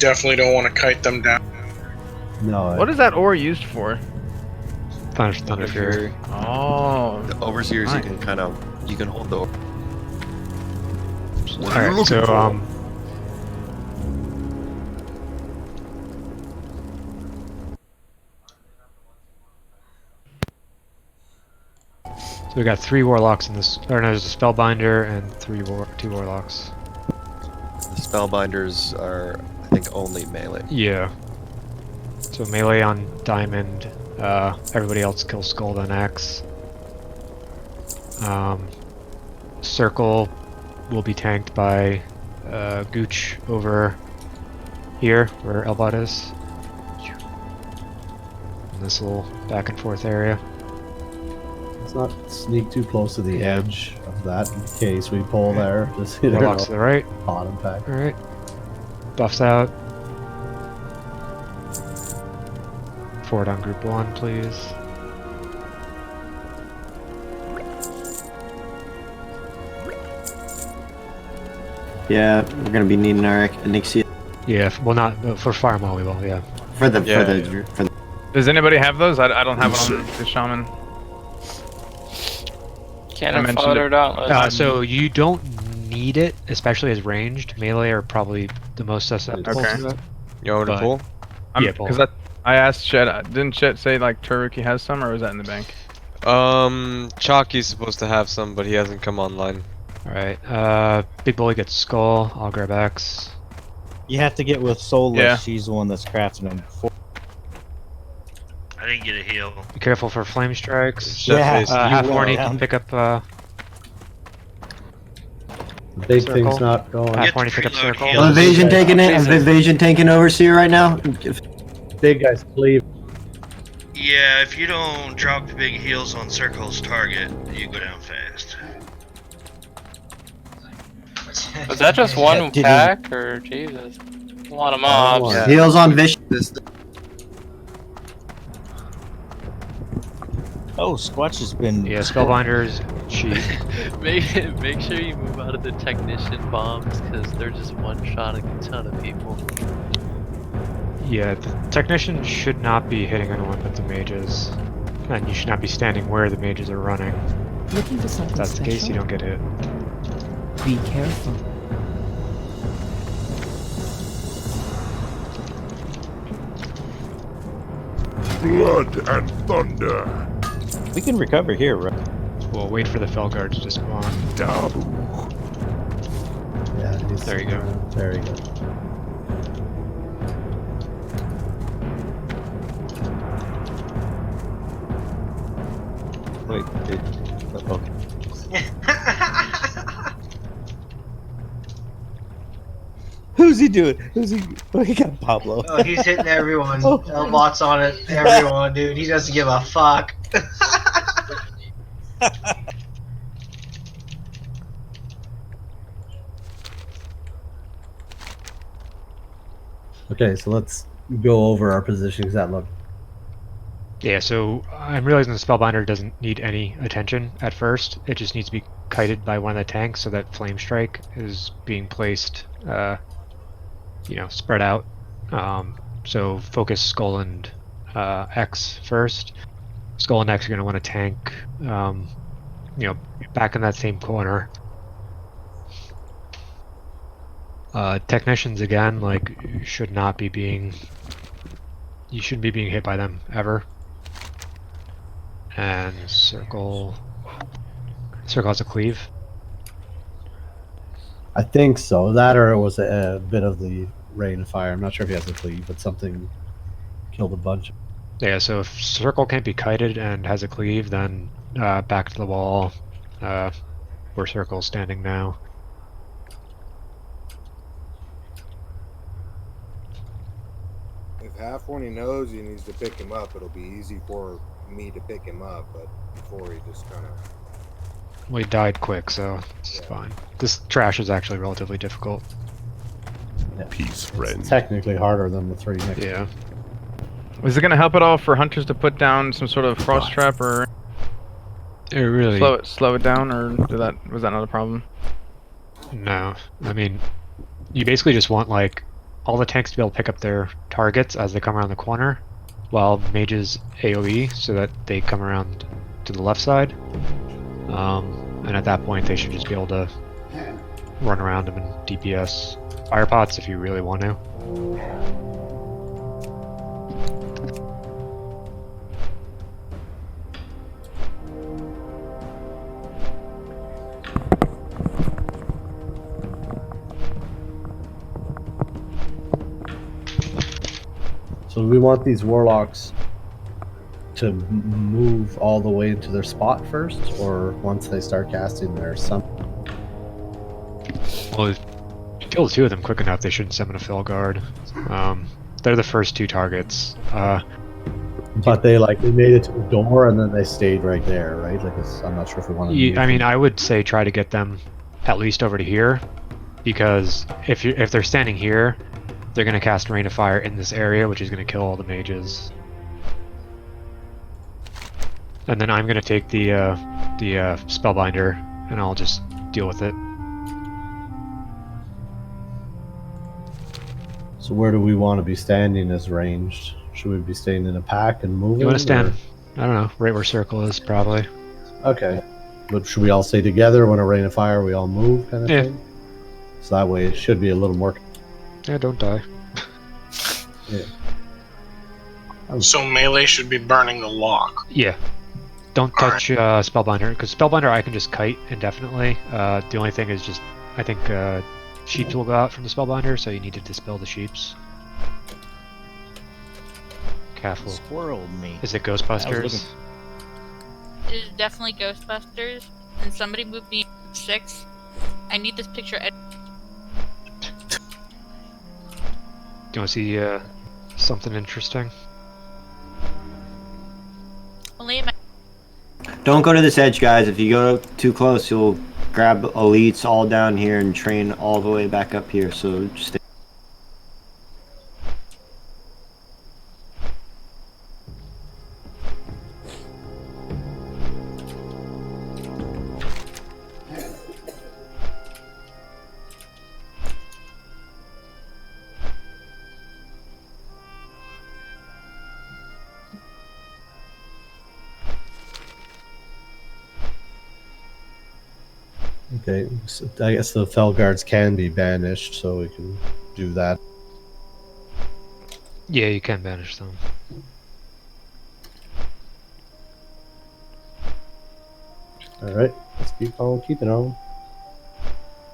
Definitely don't want to kite them down. No. What is that ore used for? Thunder Fury. Oh. The overseers nice. you can hold the. Alright, so so we got 3 warlocks in this, or no, there's a spellbinder and 2 warlocks. The spellbinders are, I think, only melee. Yeah. So melee on diamond. Everybody else kills skull then axe. Circle will be tanked by Gooch over here, where Elbot is. In this little back and forth area. Let's not sneak too close to the Yeah. edge of that in case we pull there. Just Warlocks to the right. hot impact. Alright. Buffs out. Forward on group 1, please. Yeah, we're gonna be needing our Nixie Yeah, well not for Firemaw we will, yeah. for the Yeah, for the Does anybody have those? I don't have one on the shaman. I Cannon mentioned fodder it. dauntless. So you don't need it, especially as ranged. Melee are probably the most susceptible Okay. to it. You want me to But- pull? Yeah, Because I asked Chet, didn't Chet say like Taruki has some, or was that in the bank? Chalky's supposed to have some, but he hasn't come online. Alright, Big Bully gets Skull, I'll grab X. You have to get with Soulless. Yeah. She's the one that's crafting them. I didn't get a heal. Be careful for Flame Strikes. Yeah, Half will. Horny Yeah. can pick up, The big Circle. thing's not going. half Get Horny the pick up preload Circle. heal. evasion taking it. Evasion taking overseer right now. Big guys cleave. Yeah, if you don't drop the big heals on Circle's target, you go down fast. Was that just one Did he- pack, or Jesus? A lot of mobs. Yeah. Heals on Vision. This, Oh, Squatch has been. Yeah, Spellbinders, cheat. Make sure you move out of the technician bombs, because they're just one-shotting a ton of people. Yeah, the Technician should not be hitting anyone but the mages. And you should not be standing where the mages are running. Looking for something If that's the special? case, you don't get hit. Be careful. Blood and thunder. We can recover here, right? We'll wait for the Felguards to spawn. Dabu. Yeah, he's There you go. There you go. Wait. Okay. Who's he doing? Who's he? Oh, he got Pablo. Oh, he's hitting everyone. Oh. Elbot's on it. Everyone, dude. He doesn't give a fuck. Okay, so let's go over our position. Cause that look. Yeah, so I'm realizing the Spellbinder doesn't need any attention at first. It just needs to be kited by one of the tanks so that Flame Strike is being placed, spread out. So focus Skull and X first. Skull and X are going to want to tank, back in that same corner. Technicians again, should not be being. You shouldn't be being hit by them ever. And Circle has a cleave. I think so. That or it was a bit of the rain of fire. I'm not sure if he has a cleave, but something killed a bunch. Yeah, so if Circle can't be kited and has a cleave, then back to the wall, where Circle's standing now. If Half Horny knows he needs to pick him up, it'll be easy for me to pick him up, but before he just kind of... Well, he died quick, so it's fine. This trash is actually relatively difficult. Yeah. Peace, friend. It's technically harder than the 3 next. Yeah. Was it gonna help at all for hunters to put down some sort of frost trap, or It really... slow it down, or was that not a problem? No. I mean, you basically just want, all the tanks to be able to pick up their targets as they come around the corner, while mages AoE so that they come around to the left side. And at that point, they should just be able to run around them and DPS fire pots if you really want to. So we want these warlocks to move all the way into their spot first, or once they start casting their summon? Well, if you kill two of them quick enough, they shouldn't summon a Felguard. They're the first two targets. But they made it to the door and then they stayed right there, right? I'm not sure if we want to. I mean, I would say try to get them at least over to here, because if they're standing here, they're going to cast Rain of Fire in this area, which is going to kill all the mages. And then I'm going to take the Spellbinder, and I'll just deal with it. So where do we want to be standing as ranged? Should we be staying in a pack and moving? You want to stand, I don't know, right where circle is, probably. Okay. But should we all stay together when a Rain of Fire, we all move kind of thing? So that way it should be a little more... Yeah, don't die. Yeah. So melee should be burning the lock. Yeah. Don't touch Spellbinder, because Spellbinder I can just kite indefinitely. The only thing is just, I think Sheeps will go out from the Spellbinder, so you need to dispel the Sheeps. Careful. Squirrel me. Is it Ghostbusters? It is definitely Ghostbusters. And somebody moved me 6. I need this picture. Do you want to see something interesting? Only my Don't go to this edge, guys. If you go too close, you'll grab elites all down here and train all the way back up here. So just stay. Okay, so I guess the Felguards can be banished, so we can do that. Yeah, you can banish them. Alright, let's keep on keeping on.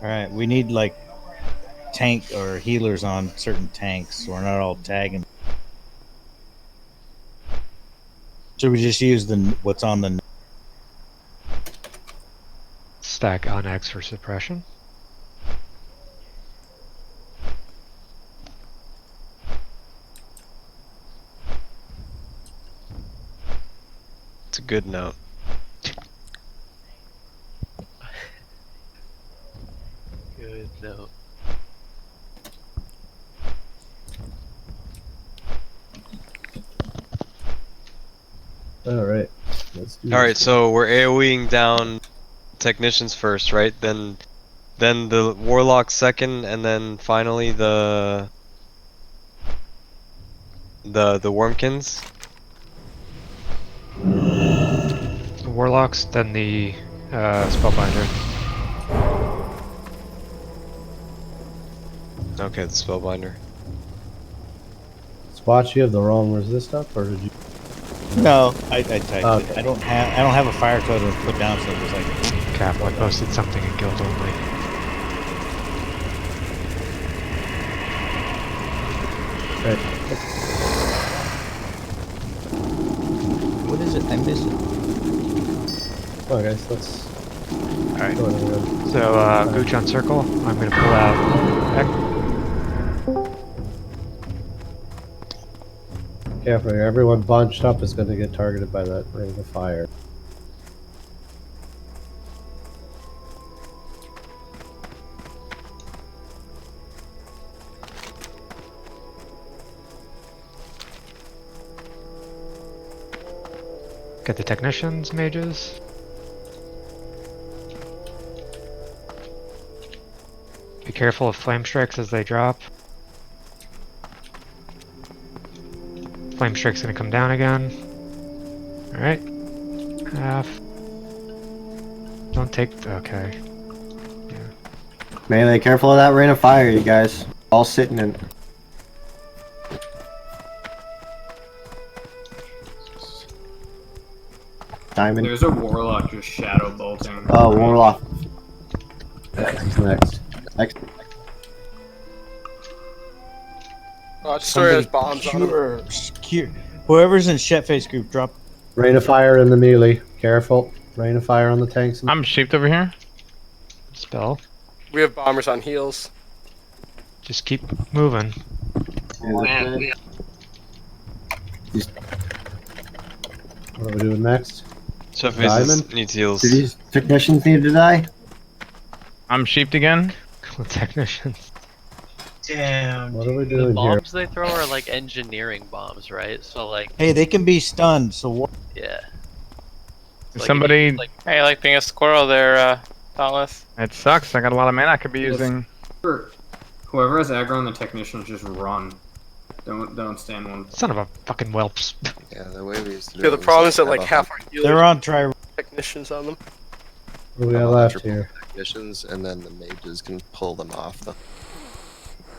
Alright, we need tank or healers on certain tanks, so we're not all tagging. Should we just use what's on the... Stack Onyx for suppression. It's a good note. Good note. Alright, let's do Alright, this. so we're AoEing down technicians first, right? Then the warlock second, and then finally the wormkins. The warlocks, then the Spellbinder. Okay, the spellbinder. Swatch, you have the wrong resist up, or did you? No, I typed Okay. it. I don't have a fire code to put down, so it was like... Cap, I posted something in guild only. Right. What is it? I missed it. Oh, guys, let's. Alright. Go ahead. So, Gooch on circle. I'm gonna pull out Careful, everyone bunched up is going to get targeted by that Rain of Fire. Get the technicians, mages. Be careful of flame strikes as they drop. Flame Strike's gonna come down again. Alright. Half. Don't take. Okay. Melee, careful of that rain of fire, you guys. All sitting in. Diamond. There's a warlock just shadow bolting. Oh, warlock. Who's next? Next. Story has bombs on him. Secure. Whoever's in Shetface group, drop. Rain of fire in the melee. Careful. Rain of fire on the tanks. I'm sheeped over here. Spell. We have bombers on heels. Just keep moving. Man, What are we doing next? Shetface needs heals. Do these technicians need to die? I'm sheeped again. Technicians. Damn. What are we The doing here? bombs they throw are like engineering bombs, right? So like, Hey, they can be stunned. So what? yeah. Is somebody. Like, Hey, you like being a squirrel there, Dauntless? It sucks. I got a lot of mana I could be using. Whoever has aggro on the technicians, just run. Don't stand one. Son of a fucking whelps. Yeah, the way we used to do Yeah, it the was problem is that have like a half our healers They're on try. technicians on them. What do we got left here? technicians, and then the mages can pull them off.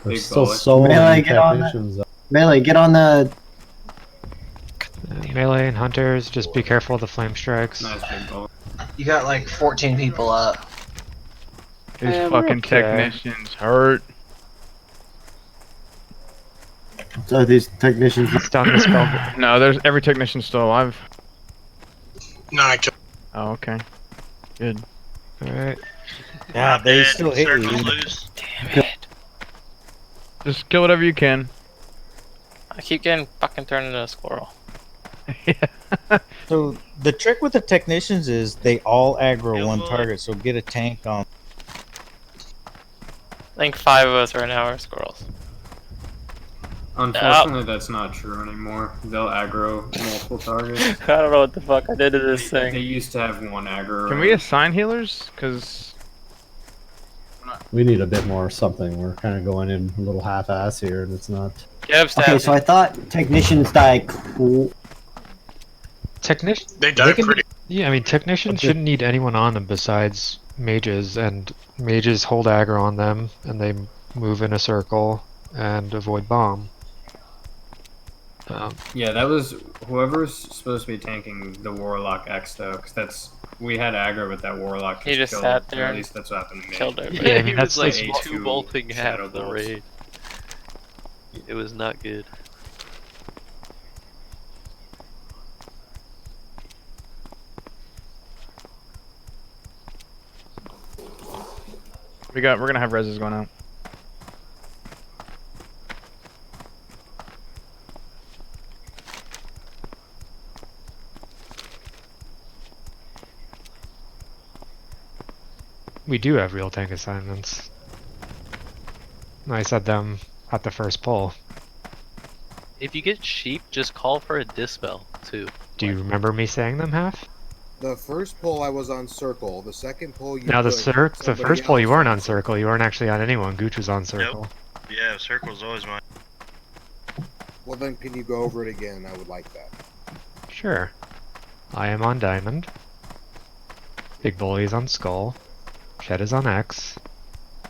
There's still so Melee, many get on technicians. the. Melee, get on the. Melee and hunters, just be careful of the flame strikes. Nice big ball. You got like 14 people up. These Yeah, fucking okay. technicians hurt. So these technicians. Stun the spell. No, there's every technician's still alive. No, I killed. Oh, okay. Good. Alright. Yeah, they still hit Circle you. loose. Damn it. Just kill whatever you can. I keep getting fucking turned into a squirrel. So the trick with the technicians is they all aggro one target. So get a tank on. I think 5 of us right now are squirrels. Unfortunately, that's not true anymore. They'll aggro multiple targets. I don't know what the fuck I did to this They thing. used to have one aggro. Can we assign healers? Because We need a bit more something. We're kind of going in a little half-ass here, and it's not. Okay, so I thought technicians die cool. Technician. They died pretty. Yeah, I mean, technicians shouldn't need anyone on them besides mages, and mages hold aggro on them, and they move in a circle and avoid bomb. Yeah, that was whoever's supposed to be tanking the warlock X though, because we had aggro with that warlock. He just killed sat it, there or at and least that's what happened to me. killed it. Yeah, I mean, he that's was like like two A2 bolting half shadow of the bolts. raid. It was not good. we're gonna have reses going out. We do have real tank assignments. I said them at the first poll. If you get sheep, just call for a dispel too. Do you remember me saying them, Half? The first poll I was on circle. The second poll you. No, the put the somebody first poll you else weren't on circle. You weren't actually on anyone. Gooch was on circle. Yeah, circle's always mine. Well, then can you go over it again? I would like that. Sure. I am on diamond. Big Bully is on skull. Shed is on X.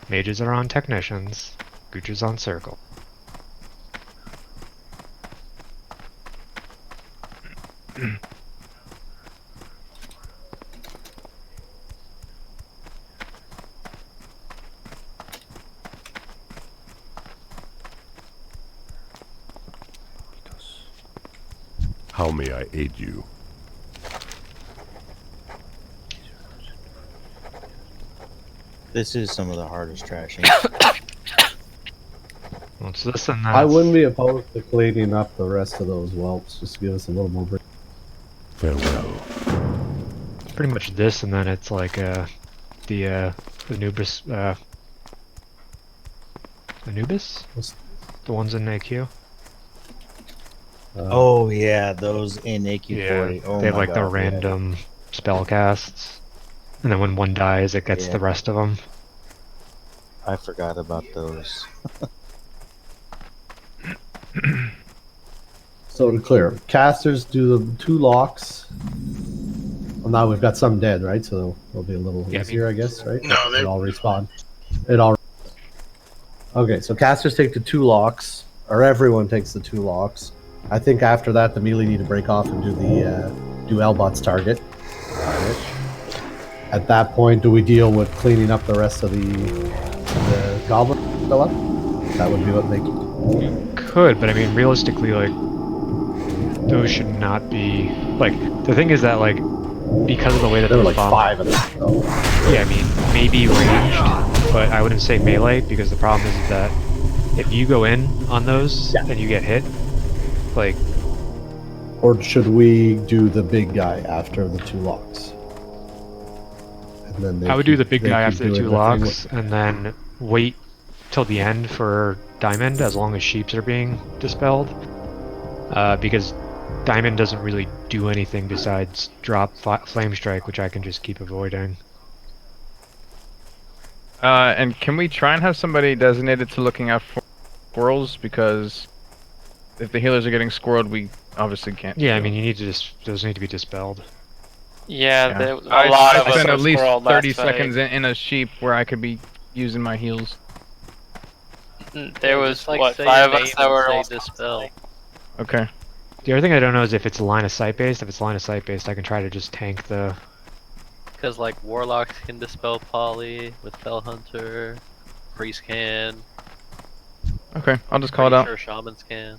Mages are on technicians. Gooch is on circle. How may I aid you? This is some of the hardest trashing. What's this and I that? wouldn't be opposed to cleaning up the rest of those whelps, just to give us a little more break. Farewell. Pretty much this, and then it's like the Anubis Anubis? The ones in AQ? Oh yeah, those in AQ40. Oh they have my like the God, yeah. random spell casts, and then when one dies, it gets Yeah. the rest of them. I forgot about those. So to clear, casters do the 2 locks. Well, now we've got some dead, right? So it'll be a little easier, I guess, right? No, It all respawn. It all. Okay, so casters take the 2 locks, or everyone takes the 2 locks. I think after that, the melee need to break off and do the do Elbot's target. At that point, do we deal with cleaning up the rest of the goblin fella? That would be what they Could, but I mean, realistically, like, those should not be, like, the thing is that, like, because of the way that there were like bomb- 5 of them. So. Yeah, I mean, maybe ranged, but I wouldn't say melee, because the problem is that if you go in on those and you get hit, like... Or should we do the big guy after the 2 locks? And then they I would do the keep- big they guy keep after the doing 2 their thing locks, and then wait till the end for Diamond, as long as sheeps are being dispelled. Because Diamond doesn't really do anything besides drop Flame Strike, which I can just keep avoiding. And can we try and have somebody designated to looking out for squirrels? Because if the healers are getting squirreled, we obviously can't. Yeah, I mean, you need to those need to be dispelled. Yeah, Yeah. a lot of I us spent were at least squirreled 30 last seconds fight. in a sheep where I could be using my heals. There was, Just, like, what, say 5 your of us name that and were say all dispel. Okay. The other thing I don't know is if it's line of sight based. If it's line of sight based, I can try to just tank the. Because like warlocks can dispel poly with Fell Hunter, priest can. Okay, I'll just call it Pretty out. Sure, shamans can.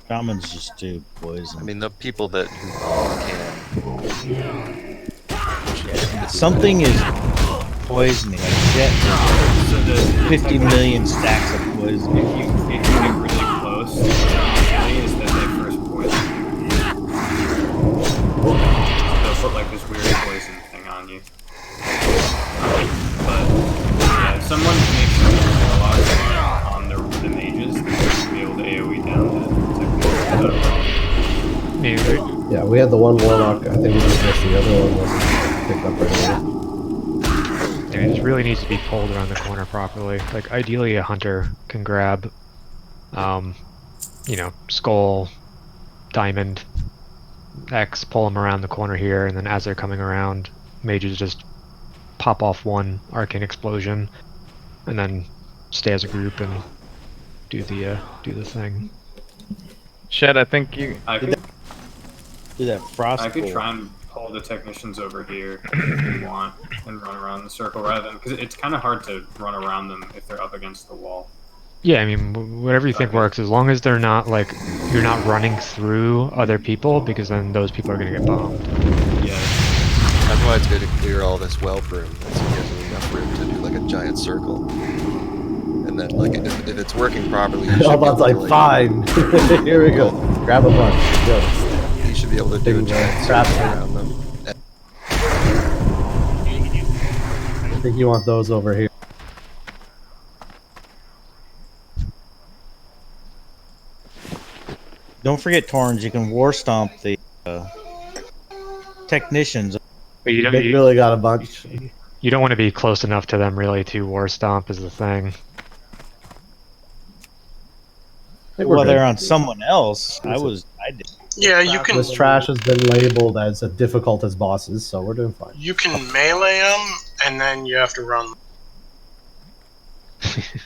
Shamans just do poison. I mean, the people that can. Something is poisoning. Like Jet, 50 million stacks of poison. If you get really close, the idea is that they first poison you. They'll put like this weird poison thing on you. But yeah, if someone makes sure the warlocks on the mages, they should be able to AoE down the Yeah, we had the one warlock. I think we just missed the other one. Wasn't picked up right away. I mean, it really needs to be pulled around the corner properly. Like, ideally, a hunter can grab, you know, skull, diamond, X, pull them around the corner here, and then as they're coming around, mages just pop off one arcane explosion, and then stay as a group and do the thing. Shed, I think you. I could do that frost. I could bolt. try and pull the technicians over here if you want and run around the circle rather than because it's kind of hard to run around them if they're up against the wall. Yeah, I mean, whatever you think works, as long as they're not, like, you're not running through other people, because then those people are gonna get bombed. Yeah. That's why it's good to clear all this whelp room, so you have enough room to do like a giant circle. And then, like, if it's working properly, you should Elbot's be like, able to, fine. Here we go. Grab a bunch. Go. You should be able to do a giant circle around them. I think you want those over here. Don't forget, Torrens, you can war stomp the technicians. But you don't. Big Billy got a bunch. You don't want to be close enough to them, really, to war stomp is the thing. Well, they're on someone else. I did. Yeah, you can. This trash has been labeled as difficult as bosses, so we're doing fine. You can melee them, and then you have to run.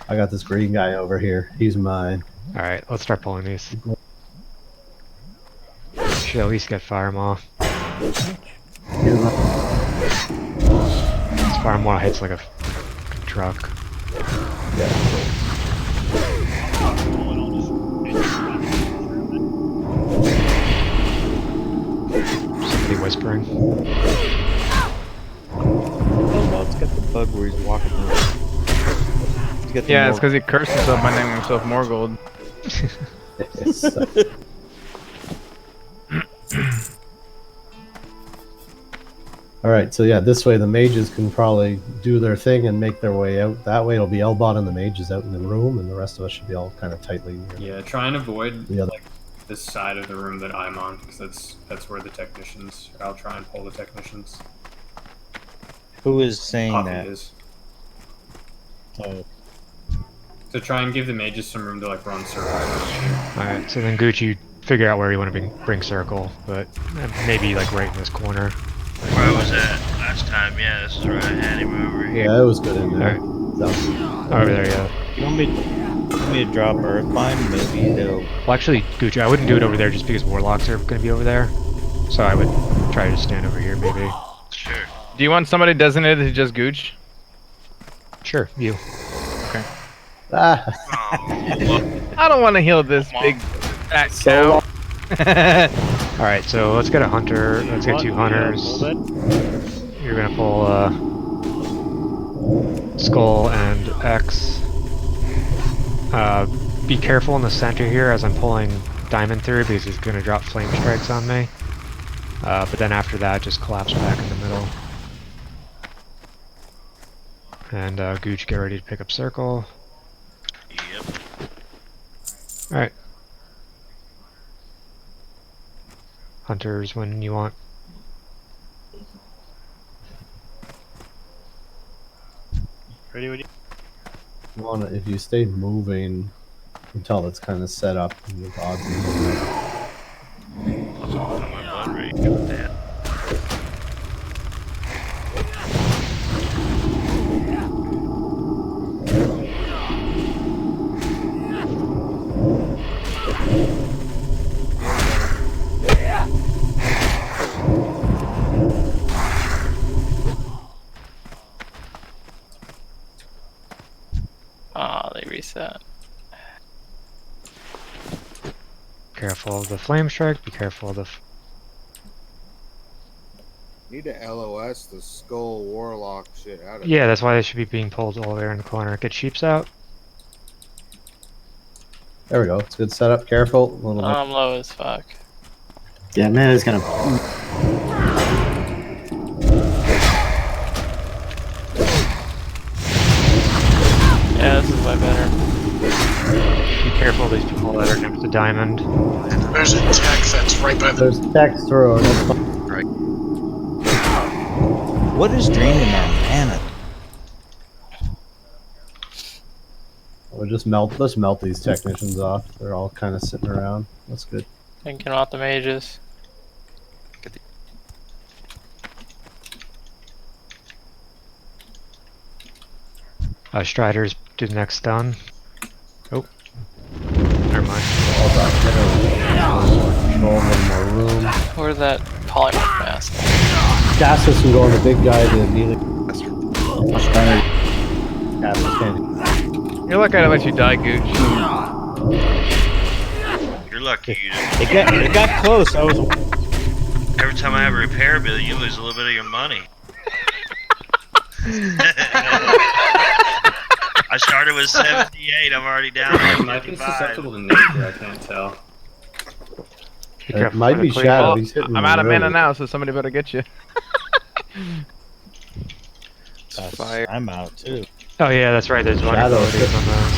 I got this green guy over here. He's mine. Alright, let's start pulling these. Should at least get Fire Maw. This Fire Maw hits like a truck. Somebody whispering. Oh, it's got the bug where he's walking around. Yeah, it's because he cursed himself by naming himself Morgold. Alright, so yeah, this way the mages can probably do their thing and make their way out. That way it'll be Elbot and the mages out in the room, and the rest of us should be all kind of tightly. Yeah, try and avoid The other- like this side of the room that I'm on because that's where the technicians. I'll try and pull the technicians. Who is saying Poppy that? is. Oh. So try and give the mages some room to like run circles around here. Alright, so then Gucci, figure out where you want to bring circle, but maybe like right in this corner. Where I was at last time, yeah, this is where I had him over here. Yeah, it was good in there. Over there, yeah. You want me to drop Earthbind? Maybe they'll... Well, actually, Gucci, I wouldn't do it over there just because warlocks are going to be over there. So I would try to stand over here, maybe. Sure. Do you want somebody designated to just Gooch? Sure, you. Okay. Ah. I don't want to heal this big fat cow. Alright, so let's get a hunter. Let's get 2 hunters. You're gonna pull Skull and X. Be careful in the center here as I'm pulling Diamond through because he's gonna drop flame strikes on me. But then after that, just collapse back in the middle. And Gooch, get ready to pick up circle. Yep. Alright. Hunters, when you want. Ready when you... If you stay moving until it's kind of set up, the odds of moving. I'm ready to go with that. Ah, they reset. Careful of the flame strike, be careful of the... Need to LOS the skull warlock shit out of Yeah, that's why they should be being pulled all the way in the corner. Get sheeps out. There we go. It's a good setup. Careful. A little bit. I'm low as fuck. Yeah, man, it's gonna. Yeah, this is way better. Be careful of these people that are next to Diamond. There's a tech that's right by the. There's text through. Right. What is draining our mana? We'll just let's melt these technicians off. They're all kind of sitting around. That's good. Thinking about the mages. Striders do the next stun. Oh. Never mind. All that control, a little more room. Where's that polymorph mask? Castus can go on the big guy to immediately. Castus can. You're lucky I let you die, Gooch. You're lucky you It got close. I was. Every time I have a repair bill, you lose a little bit of your money. I started with 78. I'm already down to It might be 55. susceptible to nature, I can't tell. It might be Shadow. He's hitting I'm out of mana early. now, so somebody better get you. Fire. I'm out too. Oh yeah, that's right. There's one abilities on those.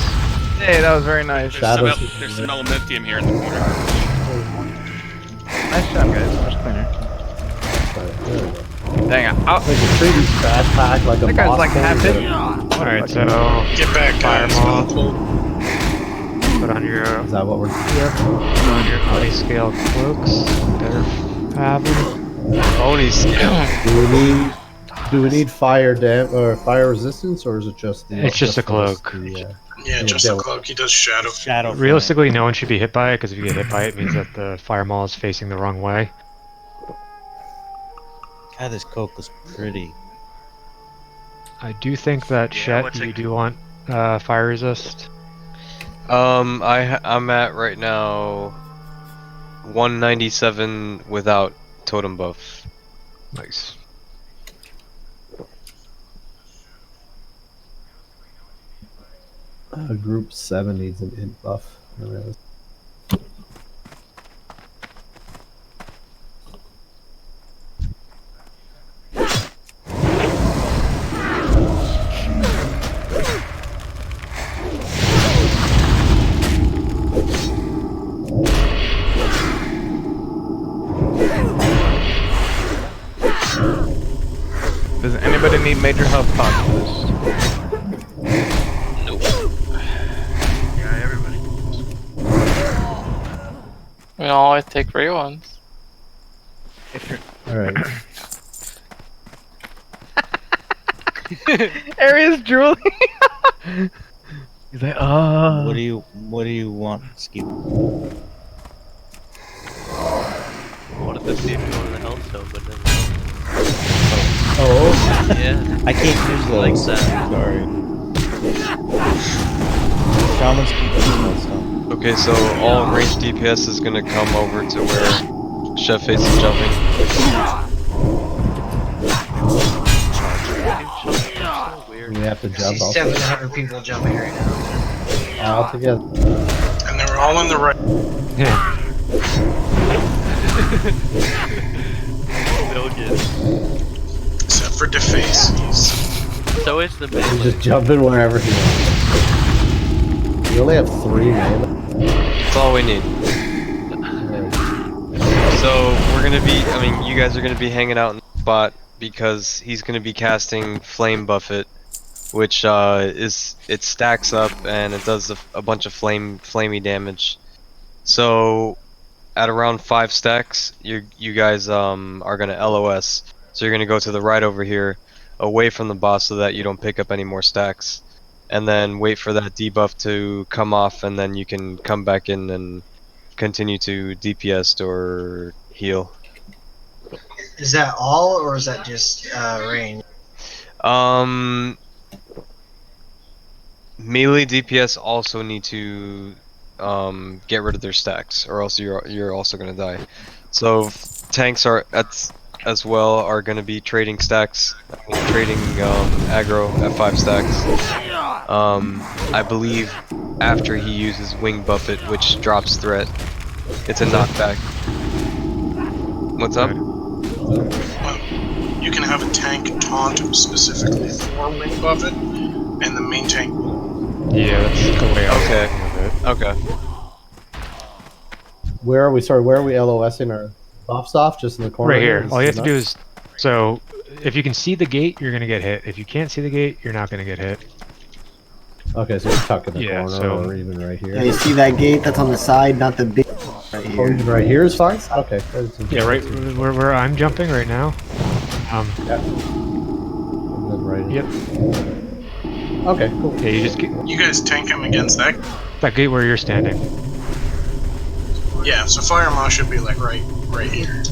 Hey, that was very nice. There's some elementium here in the corner. Nice job, guys. Much cleaner. Dang it. Oh. Like a treaty trash pack, like a That guy's boss like thing, half but hit. Alright, so Get back, guys. Fireball. Put on your Is that what we're doing? put on your Oni scale cloaks. Better have them. Oni scale. Do we need fire or fire resistance, or is it just the? It's just a cloak. Yeah, just a cloak. He does shadow. Shadow. Realistically, no one should be hit by it because if you get hit by it, it means that the fire maul is facing the wrong way. God, this coke was pretty. I do think that Shet, you do want fire resist. I'm at right now 197 without totem buff. Nice. Group 7 needs an int buff. Does anybody need major health pots for this? Nope. can always take free ones. Alright. Arius drooling. He's like, What do you want, Skip? I wanted to see if you wanted the health stone, but then. Oh. Yeah. I can't use Like those. that. Sorry. Shamans keep using that stuff. Okay, so all ranged DPS is gonna come over to where Chef Face is jumping. We have to I see jump also. 700 people jumping right now. All together. And they were all in the right. Yeah. They'll get. Except for Deface. So is the You melee. just jump in wherever he wants. You only have 3 melee. That's all we need. So we're gonna be, I mean, you guys are gonna be hanging out in the spot because he's gonna be casting Flame Buffet, which it stacks up and it does a bunch of flamey damage. So at around 5 stacks, you guys are gonna LOS. So you're gonna go to the right over here, away from the boss, so that you don't pick up any more stacks, and then wait for that debuff to come off, and then you can come back in and continue to DPS or heal. Is that all, or is that just range? Melee DPS also need to get rid of their stacks, or else you're also gonna die. So tanks are as well are gonna be trading stacks, trading aggro at 5 stacks. I believe after he uses Wing Buffet, which drops threat, it's a knockback. What's up? You can have a tank taunt specifically for Wing Buffet, and the main tank will. Yeah, that's the way I was Okay. thinking of it. Okay. Where are we? Sorry, where are we LOSing our buffs off? Just in the corner? Right here. This All you have to not- do is, so if you can see the gate, you're gonna get hit. If you can't see the gate, you're not gonna get hit. Okay, so it's tuck in the Yeah, corner, so- or even right here. Yeah, you see that gate that's on the side, not the big right Oh, here. even right here is fine? Okay. Yeah, right where I'm jumping right now. Yeah. And then right in. Yep. Okay, cool. Yeah, you just get You guys tank him against that. that gate where you're standing. Yeah, so Fire Maw should be like right here.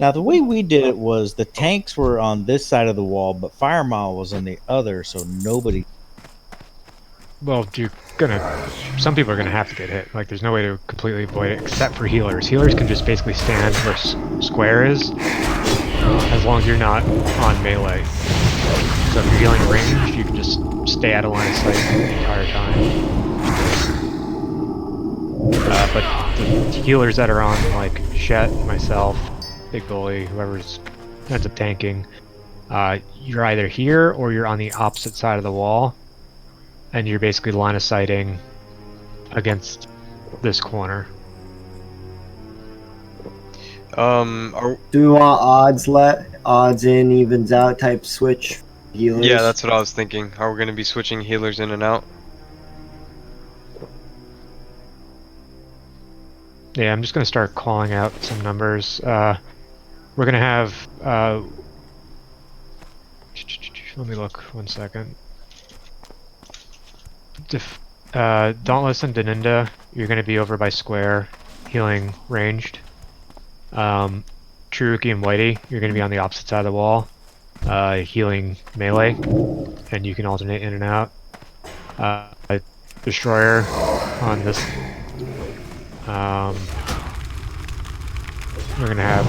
Now the way we did it was the tanks were on this side of the wall, but Fire Mile was on the other, so nobody. Well, some people are gonna have to get hit. Like, there's no way to completely avoid it, except for healers. Healers can just basically stand where square is, as long as you're not on melee. So if you're healing range, you can just stay out of line of sight the entire time. But the healers that are on, like Shet, myself, Big Bully, whoever ends up tanking, you're either here or you're on the opposite side of the wall, and you're basically line of sighting against this corner. Do we want odds in, evens out type switch healers? Yeah, that's what I was thinking. Are we gonna be switching healers in and out? Yeah, I'm just gonna start calling out some numbers. We're gonna have. Let me look 1 second. Dauntless and Deninda, you're gonna be over by square, healing ranged. Chiruki and Whitey, you're gonna be on the opposite side of the wall, healing melee, and you can alternate in and out. Destroyer on this. We're gonna have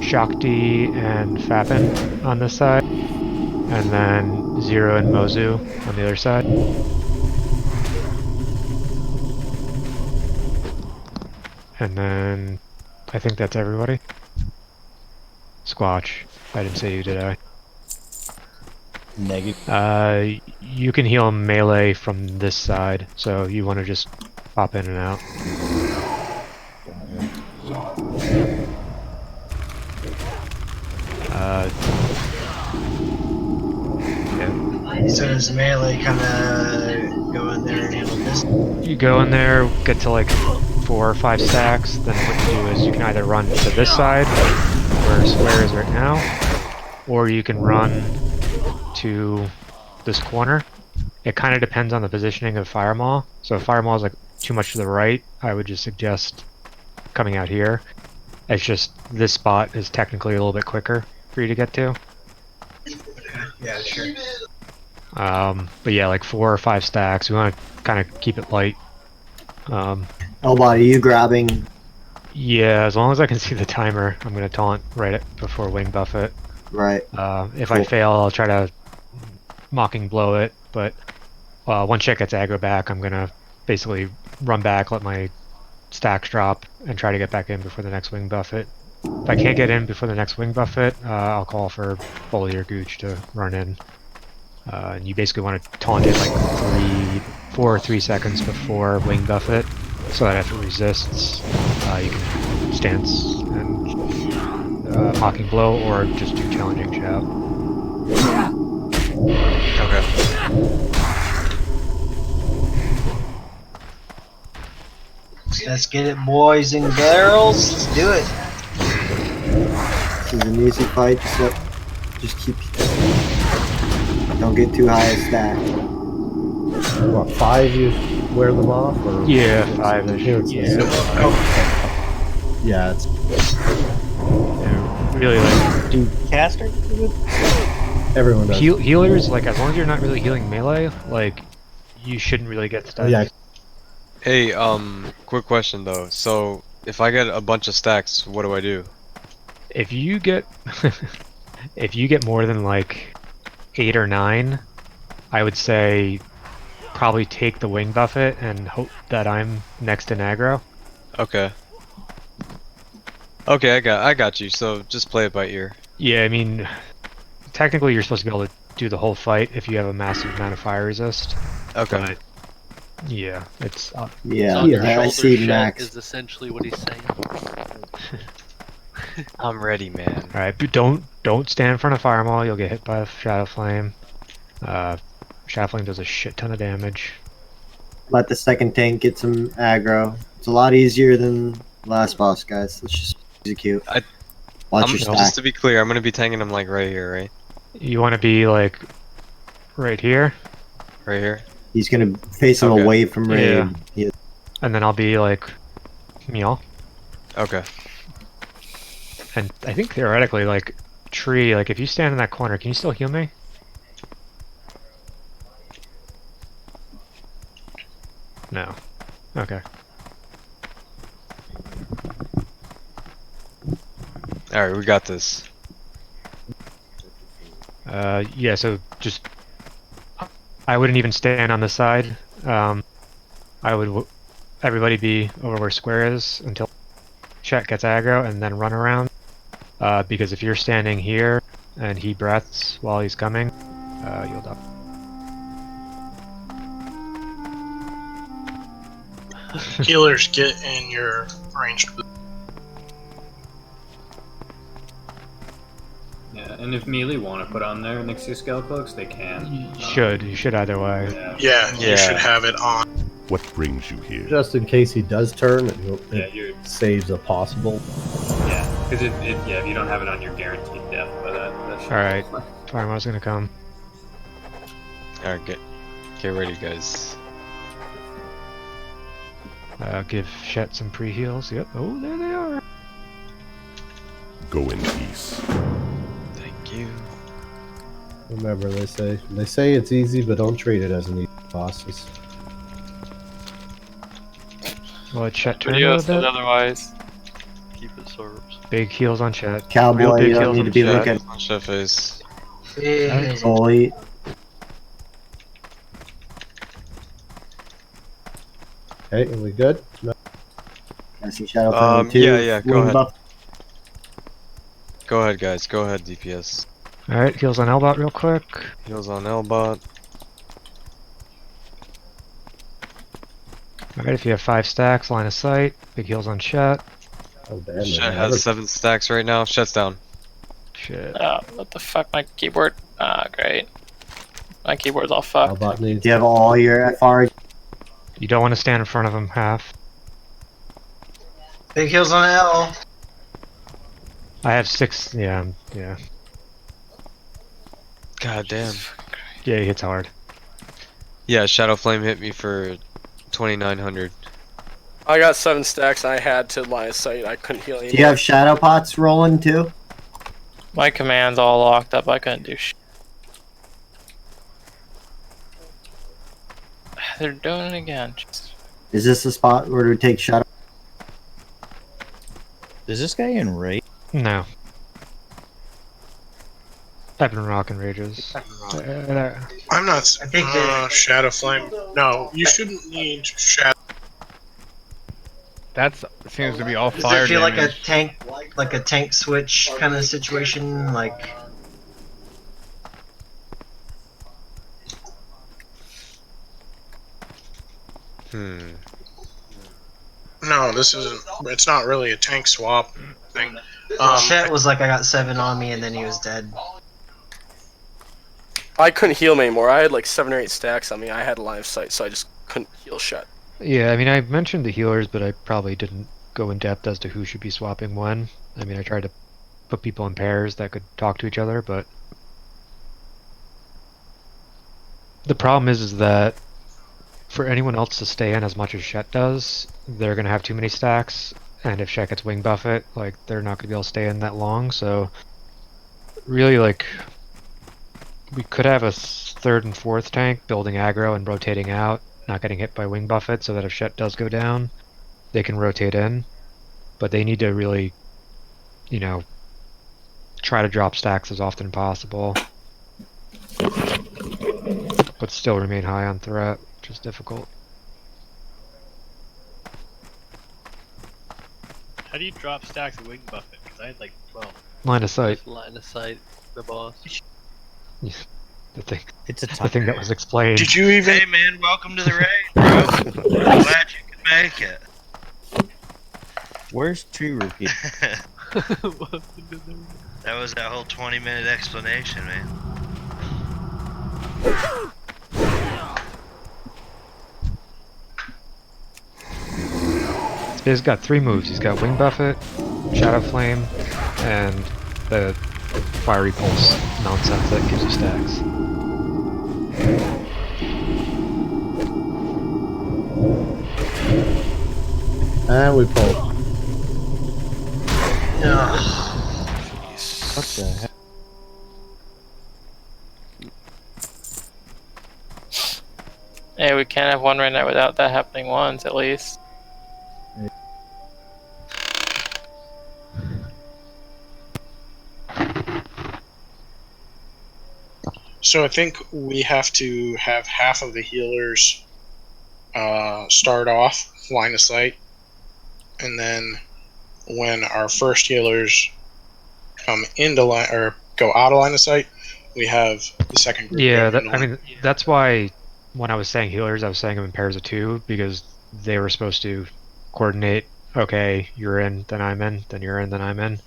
Shakti and Fapin on this side, and then Zero and Mozu on the other side. And then I think that's everybody. Squatch. I didn't say you, did I? Negative. You can heal melee from this side, so you want to just pop in and out. I So does melee kind of go in there and handle this? You go in there, get to like 4 or 5 stacks, then what you do is you can either run to this side, where square is right now, or you can run to this corner. It kind of depends on the positioning of Fire Maul. So if Fire Maul is like too much to the right, I would just suggest coming out here. It's just this spot is technically a little bit quicker for you to get to. Yeah, sure. But yeah, like 4 or 5 stacks. We want to kind of keep it light. Elbot, are you grabbing? Yeah, as long as I can see the timer, I'm gonna taunt right before Wing Buffet. Right. If I fail, I'll try to Mocking Blow it, but once shit gets aggro back, I'm gonna basically run back, let my stacks drop, and try to get back in before the next Wing Buffet. If I can't get in before the next Wing Buffet, I'll call for Bully or Gooch to run in. And you basically want to taunt it like 4 or 3 seconds before Wing Buffet, so that if it resists, you can stance and Mocking Blow, or just do Challenging Shout. Okay. Let's get it, boys and girls. Let's do it. This is an easy fight. Just keep. Don't get too high a stack. What, 5 you wear them off? Or Yeah, 5-ish. Yeah, it's really like do caster. everyone does. Healers, like as long as you're not really healing melee, like you shouldn't really get stuck. Yeah. Hey, quick question though. So if I get a bunch of stacks, what do I do? If you get if you get more than like 8 or 9, I would say probably take the Wing Buffet and hope that I'm next in aggro. Okay. Okay, I got you. So just play it by ear. Yeah, I mean, technically you're supposed to be able to do the whole fight if you have a massive amount of fire resist. Okay. But, yeah, it's Yeah, Your I shoulder see shed Max. is essentially what he's saying. I'm ready, man. all right. But don't stand in front of Fire Maul. You'll get hit by Shadow Flame. Shadow Flame does a shit ton of damage. Let the second tank get some aggro. It's a lot easier than last boss, guys. Let's just execute. Watch your stack. Just to be clear, I'm gonna be tanking him like right here, right? You want to be like right here. Right here. He's gonna face him Okay. away from raid. Yeah. He- And then I'll be like meow. Okay. And I think theoretically, like Tree, like if you stand in that corner, can you still heal me? No. Okay. Alright, we got this. Yeah, so just I wouldn't even stand on the side. I would everybody be over where square is until Chet gets aggro, and then run around. Because if you're standing here and he breaths while he's coming, you'll die. Healers, get in your ranged. Yeah, and if melee want to put on there next to your Scale Cloaks, they can. You should either way. Yeah, you should have it on. What brings you here? Just in case he does turn, Yeah, it saves a possible. Yeah, because if you don't have it on, you're guaranteed death by that shit. Alright, Fire Maul's gonna come. Alright, get ready, guys. Give Shet some pre-heals. Yep. Oh, there they are. Go in peace. Thank you. Remember, they say it's easy, but don't treat it as an easy boss. Well, Chet turn a Video little said bit. otherwise. Keep it sorbs. Big heals on Chet. Cowboy, Real big you don't heals need on to be Chet. looking. On Chef face. Bully. Okay, are we good? No. I see Shadow Flame too. Yeah, go Wing ahead. buff. Go ahead, guys. Go ahead, DPS. Alright, heals on Elbot real quick. Heals on Elbot. Alright, if you have 5 stacks, line of sight. Big heals on Chet. Oh, damn. Shet has 7 stacks right now. Shet's down. Shit. What the fuck, my keyboard? Ah, great. My keyboard's all fucked. Elbot needs. Do you have all your FR? You don't want to stand in front of him half. Big heals on L. I have 6. Yeah, yeah. God damn. Yeah, he hits hard. Yeah, Shadow Flame hit me for 2,900. I got 7 stacks. I had to line of sight. I couldn't heal anymore. Do you have shadow pots rolling too? My command's all locked up. I couldn't do shit. They're doing it again. Jeez. Is this the spot where we take shadow? Is this guy in raid? No. I've been rocking rages. I'm not. I think Shadow Flame. No, you shouldn't need Shadow. That seems to be all Does fire it feel damage. like a tank switch kind of situation? Like, No, this isn't. It's not really a tank swap thing. Chet was like, I got 7 on me, and then he was dead. I couldn't heal me anymore. I had like 7 or 8 stacks on me. I had a line of sight, so I just couldn't heal shut. Yeah, I mean, I mentioned the healers, but I probably didn't go in depth as to who should be swapping when. I mean, I tried to put people in pairs that could talk to each other, but the problem is that for anyone else to stay in as much as Shet does, they're gonna have too many stacks, and if Shet gets wing buffet, like, they're not gonna be able to stay in that long, so really, like, we could have a 3rd and 4th tank building aggro and rotating out, not getting hit by wing buffet, so that if Shet does go down, they can rotate in, but they need to really, you know, try to drop stacks as often as possible, but still remain high on threat, which is difficult. How do you drop stacks of wing buffet? Because I had like 12. Line of sight. Just line of sight, the boss. The thing. It's a the thing that was explained. Did you even? Hey man, welcome to the raid, bro. Glad you could make it. Where's Tree Rookie? That was that whole 20-minute explanation, man. He's got 3 moves. He's got Wing Buffet, Shadow Flame, and the Fiery Pulse nonsense that gives you stacks. And we pull. What the heck? Hey, we can't have one right now without that happening once, at least. So I think we have to have half of the healers start off line of sight, and then when our first healers come into line or go out of line of sight, we have the second group. Yeah, I mean, that's why when I was saying healers, I was saying them in pairs of 2, because they were supposed to coordinate, okay, you're in, then I'm in, then you're in, then I'm in.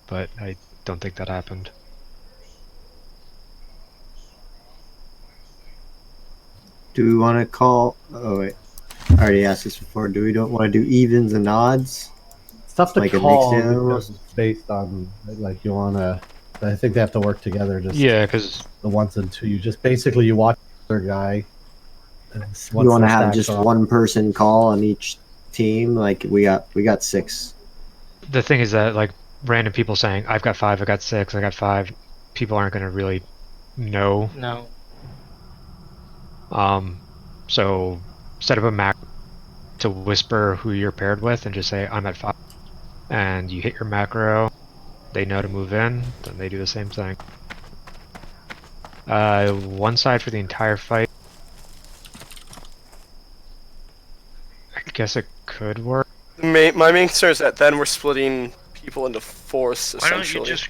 But I don't think that happened. Do we want to call? Oh wait, I already asked this before. Do we don't want to do evens and odds? It's tough to Like a call mixed in because it's based on like you wanna. I think they have to work together. Just yeah, because the 1s and 2, you just basically you watch their guy. You want to have just one person call on each team? Like we got 6. the thing is that, like, random people saying, I've got 5, I got 6, I got 5, people aren't going to really know. No. So set up a macro to whisper who you're paired with and just say, I'm at 5. And you hit your macro, they know to move in, then they do the same thing. One side for the entire fight. I guess it could work. My main concern is that then we're splitting people into fourths, Why don't essentially. you just...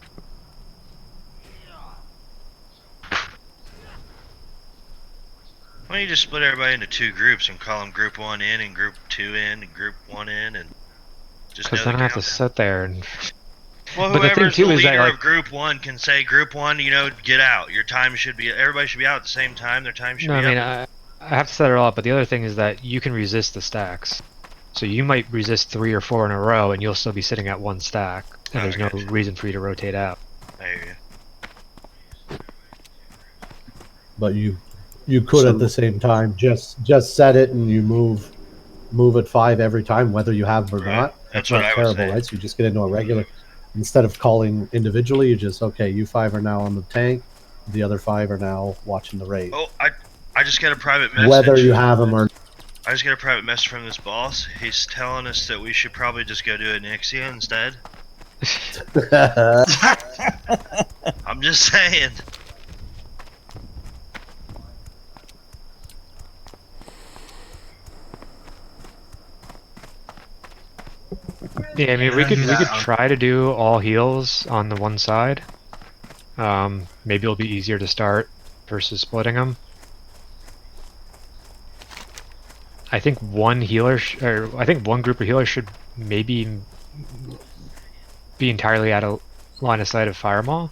Why don't you just split everybody into 2 groups and call them Group 1 in and Group 2 in and Group 1 in and just Because then I have to sit there and Well, But the thing whoever's too the is that, leader like- of Group 1 can say, Group 1, get out. Your time should be, everybody should be out at the same time. Their time should No, I be mean, up. I have to set it all up, but the other thing is that you can resist the stacks. So you might resist 3 or 4 in a row, and you'll still be sitting at 1 stack, and there's no reason for you to rotate out. There you But you could at the same time just set it and you move at 5 every time, whether you have or not. That's That's what not I would terrible, say. right? So you just get into a regular. Instead of calling individually, you just okay. You 5 are now on the tank. The other 5 are now watching the raid. Oh, I just got a private message. Whether you have them or I just got a private message from this boss. He's telling us that we should probably just go do a Nixia instead. I'm just saying. Yeah, I mean, we could try to do all heals on the one side. Maybe it'll be easier to start versus splitting them. I think one healer, I think one group of healers should maybe be entirely out of line of sight of Firemaw.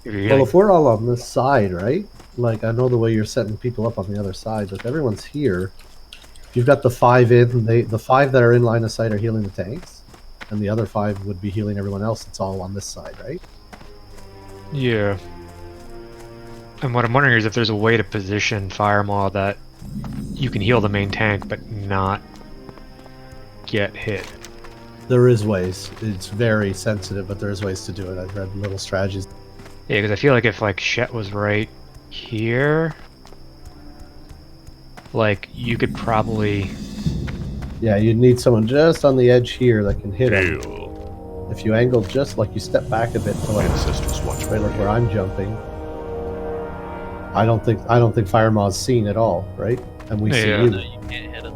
If you're well, healing. if we're all on this side, right? Like I know the way you're setting people up on the other side, but if everyone's here, you've got the 5 in. The 5 that are in line of sight are healing the tanks, and the other 5 would be healing everyone else. It's all on this side, right? Yeah. And what I'm wondering is if there's a way to position Firemaw that you can heal the main tank but not get hit. There is ways. It's very sensitive, but there is ways to do it. I've read little strategies. Yeah, because I feel like if like Shet was right here, like you could probably. Yeah, you'd need someone just on the edge here that can hit him. If you angle just like you step back a bit to like right like where I'm jumping. I don't think Firemaw's seen at all, right? And we see Yeah. you. No, you can't hit him.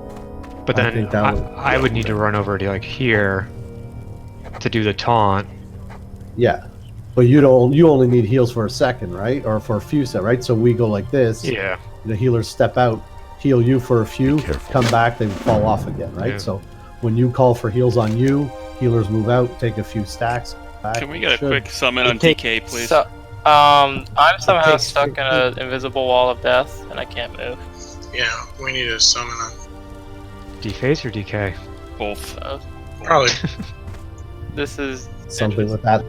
But I then think that would- I would need to run over to like here to do the taunt. Yeah, but you only need heals for a second, right? Or for a few seconds, right? So we go like this. Yeah. The healers step out, heal you for a few, come back, they fall off again, right? Yeah. So when you call for heals on you, healers move out, take a few stacks. Back. Can we get a Should. quick summon on DK, please? So, I'm somehow takes stuck in an invisible wall of death, and I can't move. Yeah, we need to summon them. Deface or DK? Both. Probably. This is Something with that.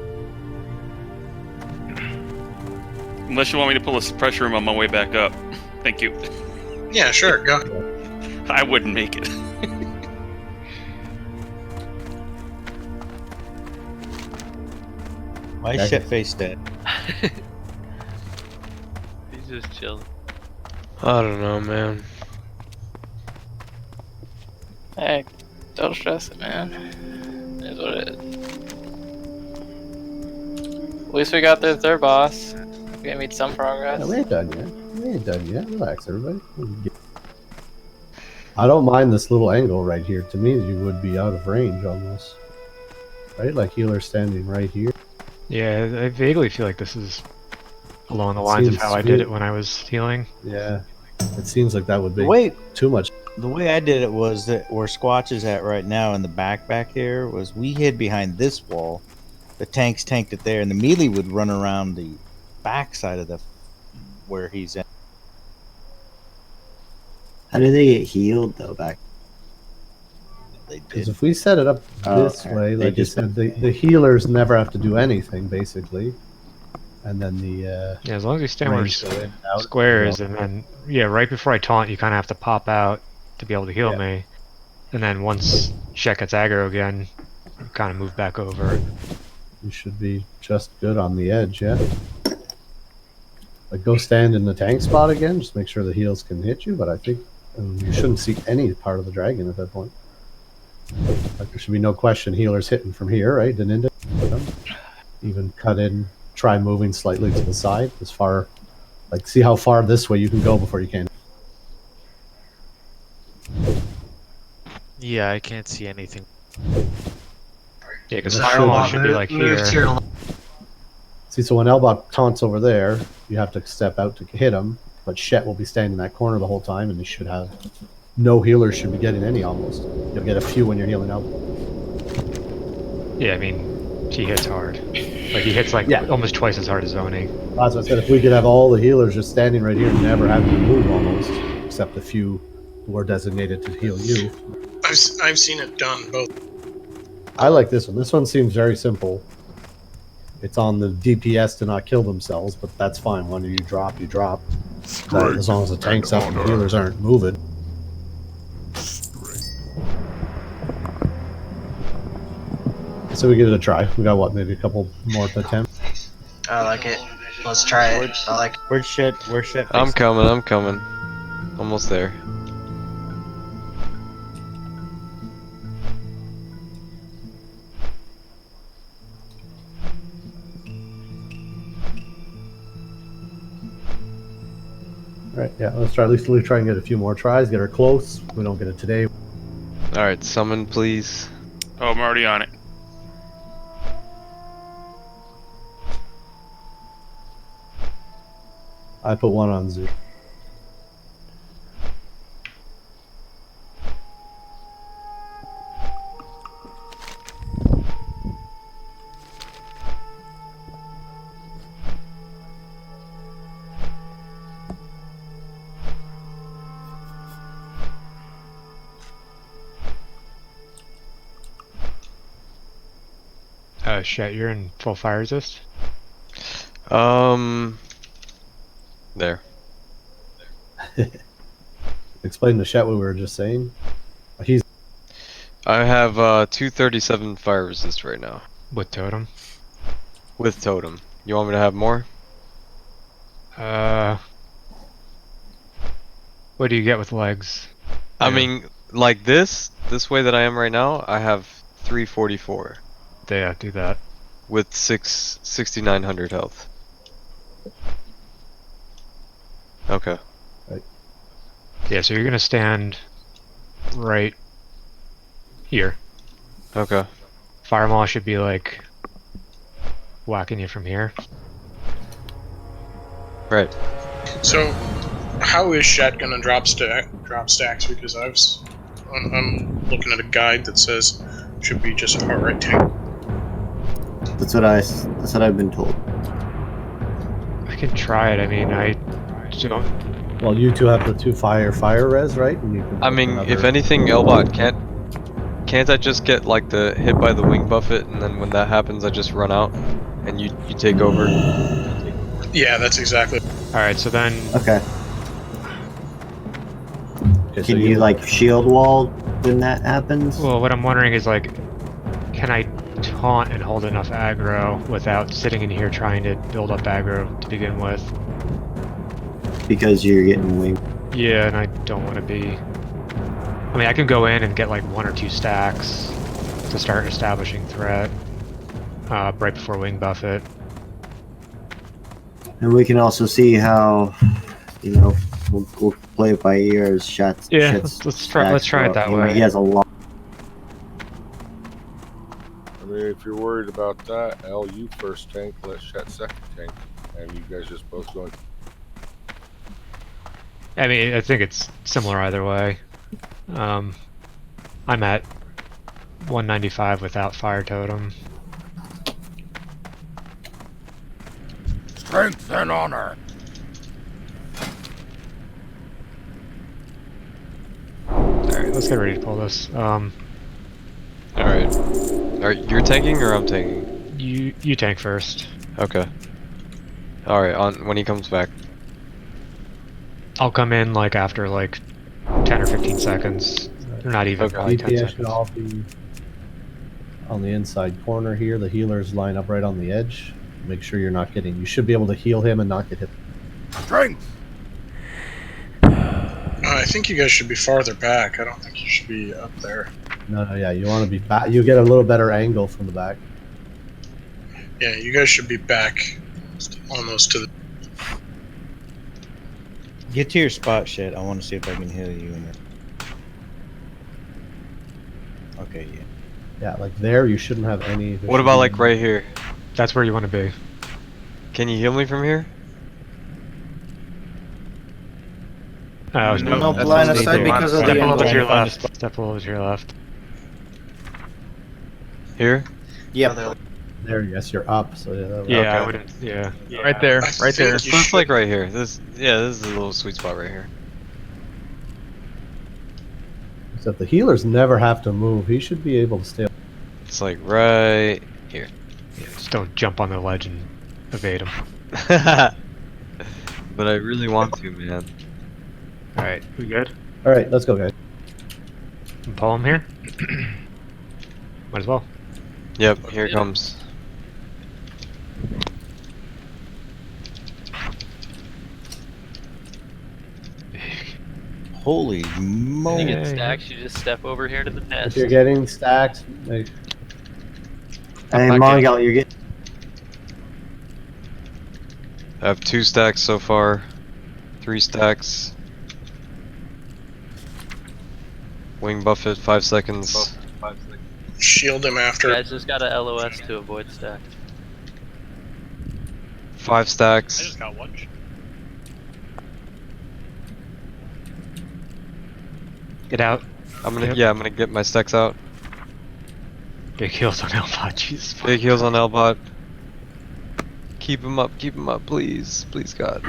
Unless you want me to pull a suppressor room on my way back up. Thank you. Yeah, sure, go. I wouldn't make it. My Okay. shit face dead. He's just chilling. I don't know, man. Hey, don't stress it, man. It is what it is. At least we got the third boss. We made some progress. Yeah, we ain't done yet. We ain't done yet. Relax, everybody. I don't mind this little angle right here. To me, you would be out of range almost. Right? Like healer standing right here. Yeah, I vaguely feel like this is along the lines of Seems how I did it when I was healing. Yeah. It seems like that would be Wait. too much. The way I did it was that where Squatch is at right now in the back here was we hid behind this wall. The tanks tanked it there, and the melee would run around the back side of the where he's at. How do they get healed though back? Because if we set it up this okay. way, They like you just- said, the healers never have to do anything, basically. And then the Yeah, as long as you stay where range go in and out. squares, and then yeah, right before I taunt, you kind of have to pop out to be able to heal Yeah. me, and then once Shet gets aggro again, kind of move back over. You should be just good on the edge, yeah. Like go stand in the tank spot again, just make sure the heals can hit you, but I think you shouldn't see any part of the dragon at that point. Like there should be no question healers hitting from here, right? Deninda. Even cut in, try moving slightly to the side, as far, like see how far this way you can go before you can. Yeah, I can't see anything. Yeah, because This Firemaw should- should be like here. See, so when Elbot taunts over there, you have to step out to hit him, but Shet will be standing in that corner the whole time, and you should have no healers should be getting any almost. You'll get a few when you're healing out. Yeah, I mean, he hits hard. Like he hits like almost twice as hard as Oni. That's what I said. If we could have all the healers just standing right here and never having to move almost, except a few who are designated to heal you. I've seen it done both. I like this one. This one seems very simple. It's on the DPS to not kill themselves, but that's fine. When you drop, you drop. But as long as the tank's up and the healers aren't moving. So we give it a try. We got what, maybe a couple more attempts? I like it. Let's try it. I like it. Where's shit? Where's shit? I'm coming. I'm coming. Almost there. Alright, yeah, let's try. At least we'll try and get a few more tries. Get her close. We don't get it today. Alright, summon please. Oh, I'm already on it. I put one on Zoo. Shit, you're in full fire resist? There. Explain to Shet what we were just saying. He's. I have 237 fire resist right now. With totem? With totem. You want me to have more? What do you get with legs? I mean, like this way that I am right now, I have 344. Yeah, do that. With 6,900 health. Okay. Right. Yeah, so you're gonna stand right here. Okay. Firemaw should be like whacking you from here. Right. So, how is Shet gonna drop stacks? Because I'm looking at a guide that says should be just a heart rate tank. That's what I've been told. I can try it. I mean, I don't. Well, you two have the 2 fire res, right? And you can I mean, if anything, Elbot can't I just get like the hit by the wing buffet, and then when that happens, I just run out, and you take over. Yeah, that's exactly. All right, so then. Okay. so Can you like shield wall when that happens? Well, what I'm wondering is like, can I taunt and hold enough aggro without sitting in here trying to build up aggro to begin with? Because you're getting winged. Yeah, and I don't want to be. I mean, I can go in and get like 1 or 2 stacks to start establishing threat right before wing buffet. And we can also see how, we'll play it by ear as shots. Yeah, let's try it that way. He has a lot. I mean, if you're worried about that, L, you first tank, let Shet second tank, and you guys just both going. I mean, I think it's similar either way. I'm at 195 without fire totem. Strength and honor. Alright, let's get ready to pull this. Alright. Alright, you're tanking or I'm tanking? You tank first. Okay. Alright, on when he comes back. I'll come in like after like 10 or 15 seconds. Or not even, probably 10 DPS seconds. should all be on the inside corner here. The healers line up right on the edge. Make sure you're not getting. You should be able to heal him and not get hit. Strength. I think you guys should be farther back. I don't think you should be up there. No, yeah, you want to be back. You get a little better angle from the back. Yeah, you guys should be back, almost to the. Get to your spot, shit. I want to see if I can heal you in it. Okay, yeah. Yeah, like there, you shouldn't have any. What about like right here? That's where you want to be. Can you heal me from here? Oh, No line of sight because of the Step a little bit to your engine. left. Step a little bit to your left. Here? Yep. There, yes, you're up. So yeah. That Yeah, I Okay. wouldn't. Yeah. Right there, I right there. think you So it's should- like right here. This is a little sweet spot right here. Except the healers never have to move. He should be able to stay. It's like right here. Yeah, just don't jump on the ledge and evade him. But I really want to, man. Alright, we good? All right, let's go, guys. Pull him here? Might as well. Yep, here it comes. Holy When you get moly. stacks, you just step over here to the If nest. you're getting stacked, like, Hey, back in. Mongol, you're getting. I have 2 stacks so far. 3 stacks. Wing buffet, 5 seconds. Shield him You after. guys just got a LOS to avoid stacks. 5 stacks. I just got one. Get out. I'm gonna Yep. yeah, I'm gonna get my stacks out. Big heals on Elbot, Jesus. Big heals on Elbot. Keep him up, please. Please God.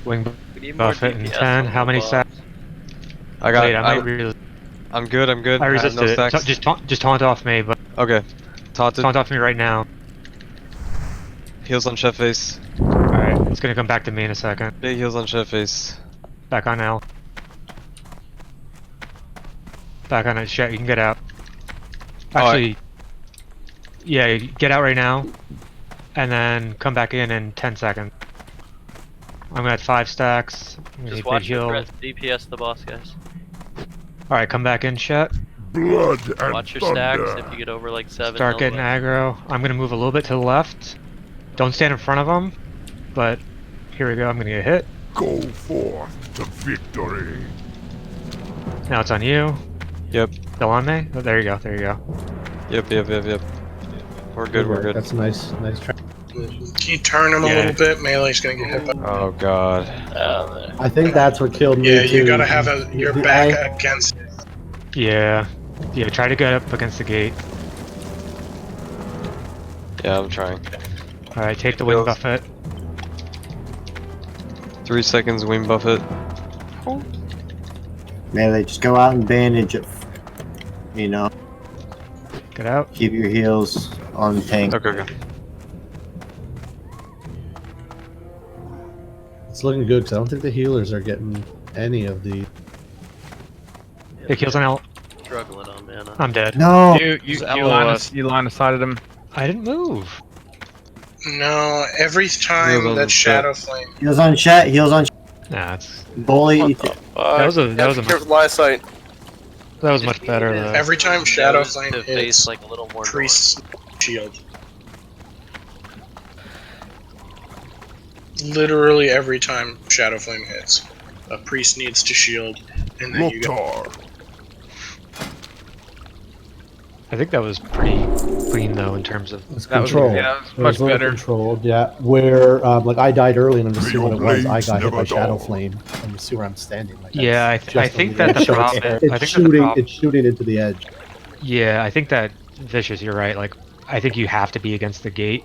Wing We need more buffet and DPS 10. on How many Elbot. stacks? I got Wait, I might resist. I'm good. I I have resisted no it. stacks. Just taunt off me, but Okay. Taunted. taunt off me right now. Heals on chef face. Alright, it's gonna come back to me in a second. Big heals on chef face. Back on L. Back on it, shit, you can get out. Actually, yeah, get out right now, and then come back in 10 seconds. I'm gonna have 5 stacks. I'm gonna Just need watch big your heal. breath. DPS the boss, guys. Alright, come back in, Shet. Blood and Watch your thunder. stacks. If you get over like 7, Start they'll getting look. aggro. I'm gonna move a little bit to the left. Don't stand in front of them, but here we go. I'm gonna get hit. Go forth to victory. Now it's on you. Yep. Still on me? Oh, there you go. There you go. Yep. We're good, we're good. That's a nice try. Can you turn him a Yeah. little bit? Melee's gonna get hit by. Oh God. I think that's what killed me. Yeah, you too. gotta have your back I- against. Yeah. Yeah, try to get up against the gate. Yeah, I'm trying. Alright, take the wing Heals. buffet. 3 seconds wing buffet. Melee, just go out and bandage it. You know, Get out. keep your heals on tank. Okay. It's looking good because I don't think the healers are getting any of the. Big heals on L. Struggling on mana. I'm dead. No. You line of sighted him. I didn't move. No, every time Heals that on Shadow Flame. Heals on chat. Heals on. Nah, it's Bully. that was a Careful much, with line of sight. that was much better though. Every time Shadow Nose Flame to hits, face like a little more Priest's shield. Literally every time Shadow Flame hits, a priest needs to shield, and then you get. Lotar. I think that was pretty clean though in terms of It's That was- controlled. yeah, it was It much a little better. Controlled, yeah. Where like I died early and I'm just seeing what it was. I Blades got hit by never Shadow dull. Flame, and you see where I'm standing. Like, Yeah, I just think a that the little problem- short. I It's think that the shooting. problem- It's shooting into the edge. Yeah, I think that Vicious, you're right. Like, I think you have to be against the gate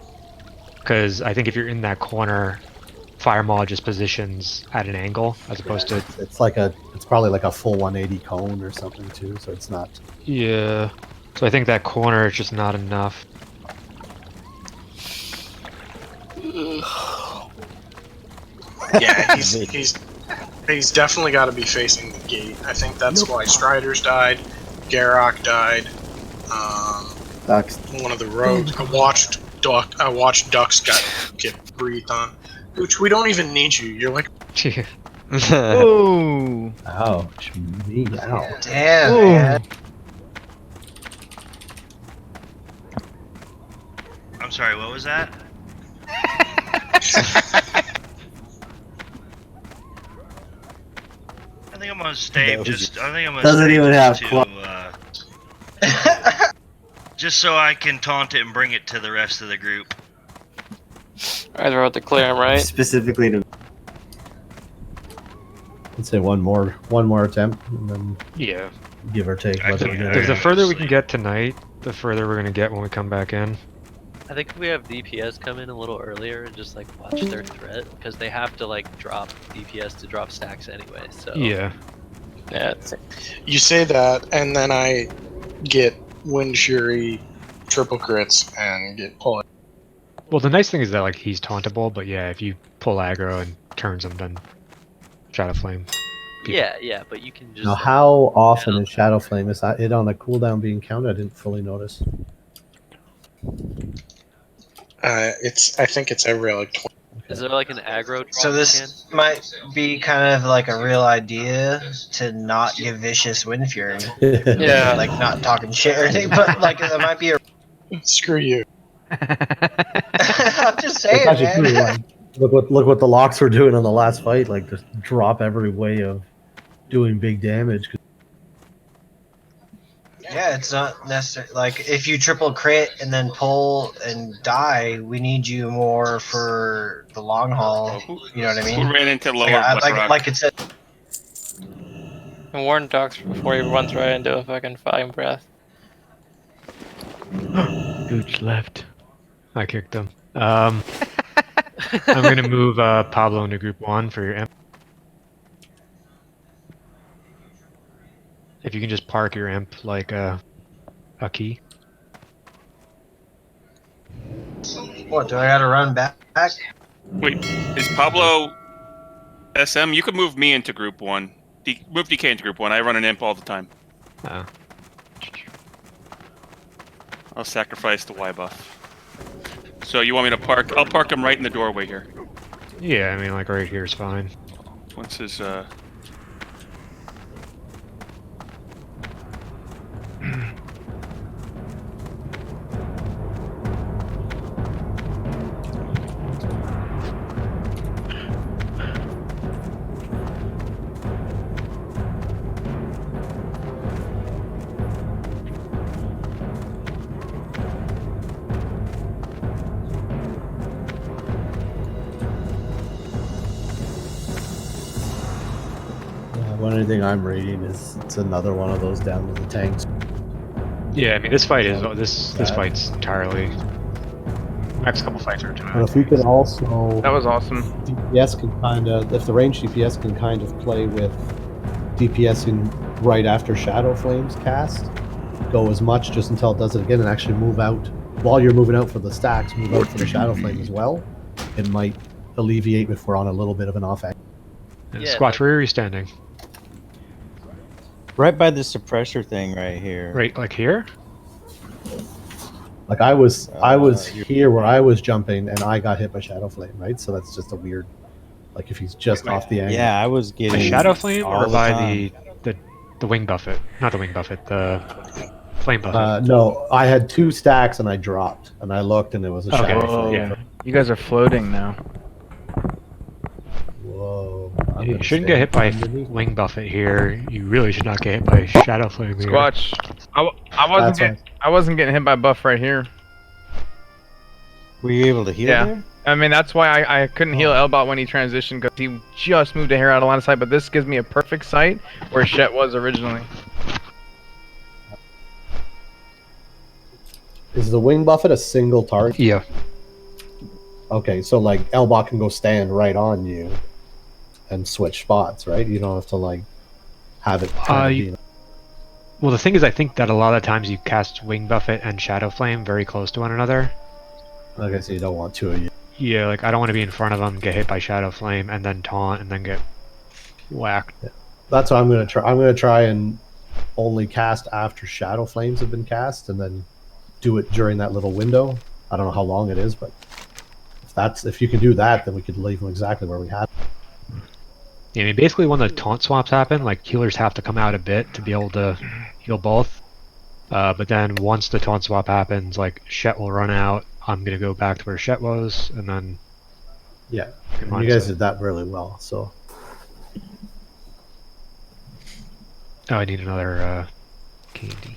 because I think if you're in that corner, Fire Maul just positions at an angle as opposed to. It's like a. It's probably like a full 180 cone or something too. So it's not. Yeah. So I think that corner is just not enough. Yeah, he's definitely got to be facing the gate. I think that's why Striders died, Garrock died. Ducks. One of the rogues. I watched Ducks get breathed on. Which we don't even need you. You're like. Ooh. Ouch. Me. Ow. Damn, Ooh. man. I'm sorry, what was that? I think I'm gonna stay. That was- I think I'm gonna. Doesn't stay even have just so I can taunt it and bring it to the rest of the group. Alright, we're about to clear him, right? Specifically to. Let's say one more attempt, and then Yeah. give or take. I whether can't- we I get The it. further we can get tonight, the further we're gonna get when we come back in. I think if we have DPS come in a little earlier and just like watch their threat, because they have to like drop DPS to drop stacks anyway. So Yeah. Yeah. You say that, and then I get Wind Fury, triple crits, and get pulled. Well, the nice thing is that like he's tauntable, but yeah, if you pull aggro and turns him, then Shadow Flame. yeah, but you can just. Now, how often is Shadow Flame? Is that it on a cooldown being counted? I didn't fully notice. I think it's every like 20. Is there like an aggro? So this might be kind of like a real idea to not give Vicious Wind Fury. Yeah. Like not talking shit or anything, but like that might be a. Screw you. I'm just saying, It's actually man. pretty wild. Look what the locks were doing in the last fight. Like just drop every way of doing big damage. Yeah, it's not necessary. Like if you triple crit and then pull and die, we need you more for the long haul. You know what I mean? Who ran into lower Like it said. And warn Docs before he runs right into a fucking fine breath. Gooch left. I kicked him. I'm gonna move Pablo into group 1 for your imp. If you can just park your imp like a key. What, do I gotta run back? Wait, is Pablo SM? You could move me into group 1. Move DK into group 1. I run an imp all the time. Oh. I'll sacrifice the Y buff. So you want me to park? I'll park him right in the doorway here. Yeah, I mean like right here is fine. What's his One thing I'm reading is it's another one of those down to the tanks. Yeah, I mean this fight is this fight's entirely. Next couple fights are And entirely. if we could also, That was awesome. DPS can kind of, if the range DPS can kind of play with DPSing right after Shadow Flames cast, go as much just until it does it again, and actually move out while you're moving out for the stacks, move out for the Shadow Flame as well. It might alleviate if we're on a little bit of an off angle. Yeah, Squatch, where are you standing? Right by the suppressor thing right here. Right, like here? Like I was here where I was jumping and I got hit by Shadow Flame, right? So that's just a weird, like if he's just off the angle. Yeah, I was getting The Shadow Flame all or the by time. the Wing Buffet? Not the Wing Buffet, the Flame Buffet. No, I had 2 stacks and I dropped, and I looked and it was a Okay, Shadow Oh, Flame. yeah. You guys are floating now. Whoa! I'm You gonna shouldn't stay get hit by underneath. Wing Buffet here. You really should not get hit by Shadow Flame here. Squatch. I wasn't getting hit by buff right here. Were you able to heal Yeah. there? I mean, that's why I couldn't heal Elbot when he transitioned, because he just moved a hair out of line of sight, but this gives me a perfect sight where Shet was originally. Is the Wing Buffet a single target? Yeah. Okay, so like Elbot can go stand right on you and switch spots, right? You don't have to like have it. Kind of Well, the thing is, I think that a lot of times you cast Wing Buffet and Shadow Flame very close to one another. Okay, so you don't want 2 of you. Yeah, like I don't want to be in front of them, get hit by Shadow Flame, and then taunt, and then get whacked. That's what I'm gonna try. I'm gonna try and only cast after Shadow Flames have been cast, and then do it during that little window. I don't know how long it is, but if you can do that, then we could leave them exactly where we had. Yeah, I mean, basically when the taunt swaps happen, like healers have to come out a bit to be able to heal both. But then once the taunt swap happens, like Shet will run out. I'm gonna go back to where Shet was, and then Yeah, Come on, you guys so- did that really well. So oh, I need another candy.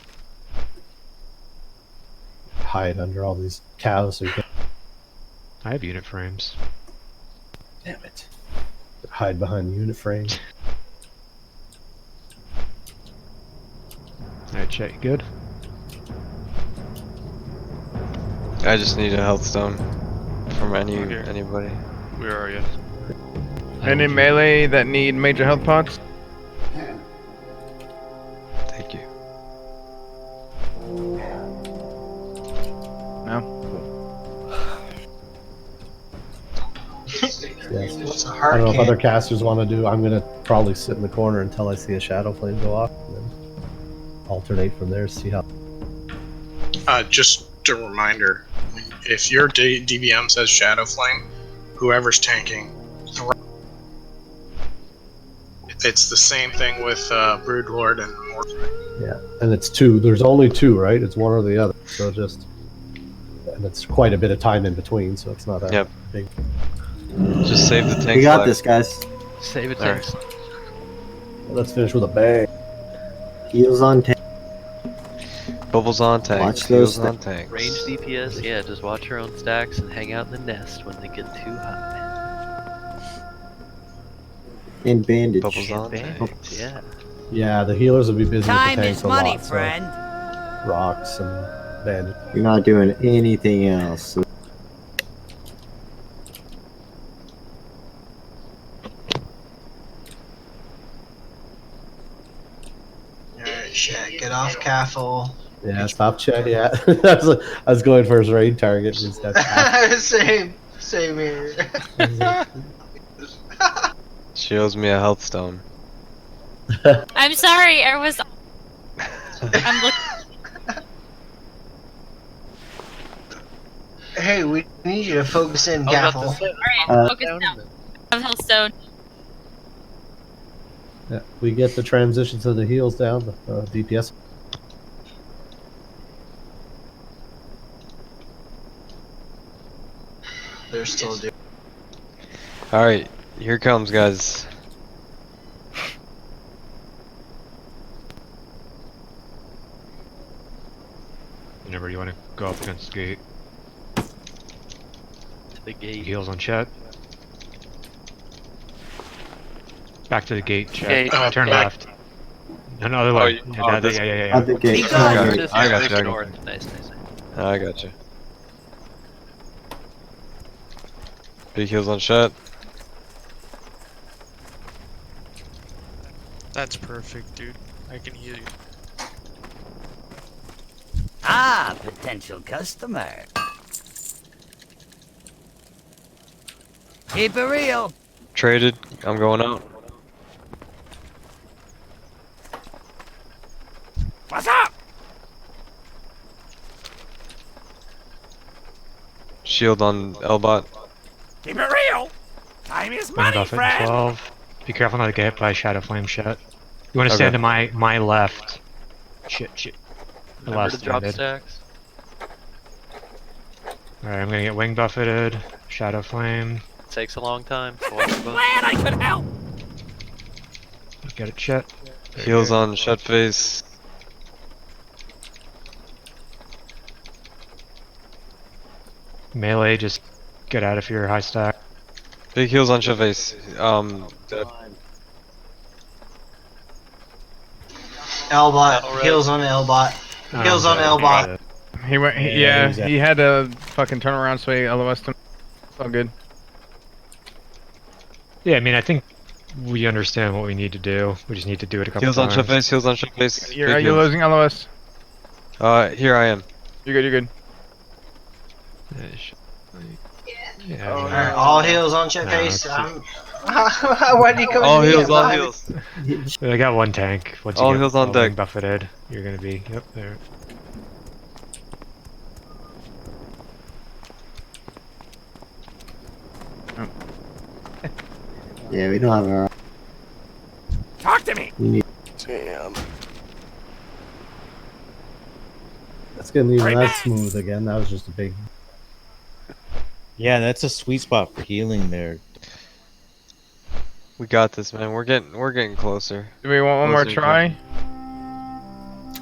hide under all these cows so you can I have unit frames. damn it. Hide behind the unit frame. Alright, Shet, you good? I just need a health stone from anybody. Where are you? Any melee that need major health pots? Thank you. No. Yes. What's a I heart don't know if candy? other casters want to do. I'm gonna probably sit in the corner until I see a shadow flame go off, and then alternate from there. See how. Just a reminder, if your DBM says Shadow Flame, whoever's tanking, it's the same thing with Broodlord and Mortar. Yeah, and it's two. There's only two, right? It's one or the other. So just, and it's quite a bit of time in between, so it's not that big. Just save the tank. We got flag. this, guys. Save it, Alright. tanks. Let's finish with a bang. Heals on tank. Bubbles on tanks. Watch those Heals on tanks. Range DPS, yeah, just watch your own stacks and hang out in the nest when they get too high. And bandage. Bubbles And on bandage, tanks. yeah. Yeah, the healers will be busy Time with the is tanks a money, lot. friend. So rocks and bandage. You're not doing anything else. So Alright, shit. Get off Caffle. Yeah, stop check. Yeah, I was going for his raid target. He's got Same here. She owes me a health stone. I'm sorry, I was. I'm looking. Hey, we need you to focus in, I was about Gaffle. to say, Alright, focus now. I'm Hellstone. Yeah, we get the transition to the heals down, the DPS. They're still doing. Alright, here comes, guys. Whenever you want to go up against the gate. To the gate. Heals on Chet. Back to the gate, Chet. Gate. Turn back. left. No, no, other way. Yeah. At the gate. Keep I going. got you. I got you. I got North. you. Nice, nice. I got you. Big heals on shot. That's perfect, dude. I can heal you. Ah, potential customer. Keep it real. Traded. I'm going out. What's up? Shield on Elbot. Keep it real. Time is Wing money, buff at friend. 12. Be careful not to get hit by Shadow Flame Chet. You want to Okay. stand to my left. Shit. The Remember last to drop standard. stacks. Alright, I'm gonna get wing buffeted. Shadow Flame. Takes a long time. So watch your buff. Glad I could help. Get it, Chet. There you Heals go. on shut face. Melee, just get out of your high stack. Big heals on shut face. Elbot. Heals on Elbot. Heals on Elbot. He went. He had to fucking turn around so he LOS'd him. It's all good. Yeah, I mean, I think we understand what we need to do. We just need to do it a couple Heals on times. shut face. Heals on shut face. You're losing LOS. Here I am. You're good. Yeah, Alright, all heals on Chet No, face. it's- Why'd you come All to me? heals. All Bye. heals. I got one tank. Once you All get heals on wing deck. buffeted, you're gonna be. Yep, there. yeah, we don't have our. Talk to me. We need. Damn. That's getting even Right that back. smooth again. That was just a big. Yeah, that's a sweet spot for healing there. We got this, man. We're getting closer. Do we want one more Closer to try?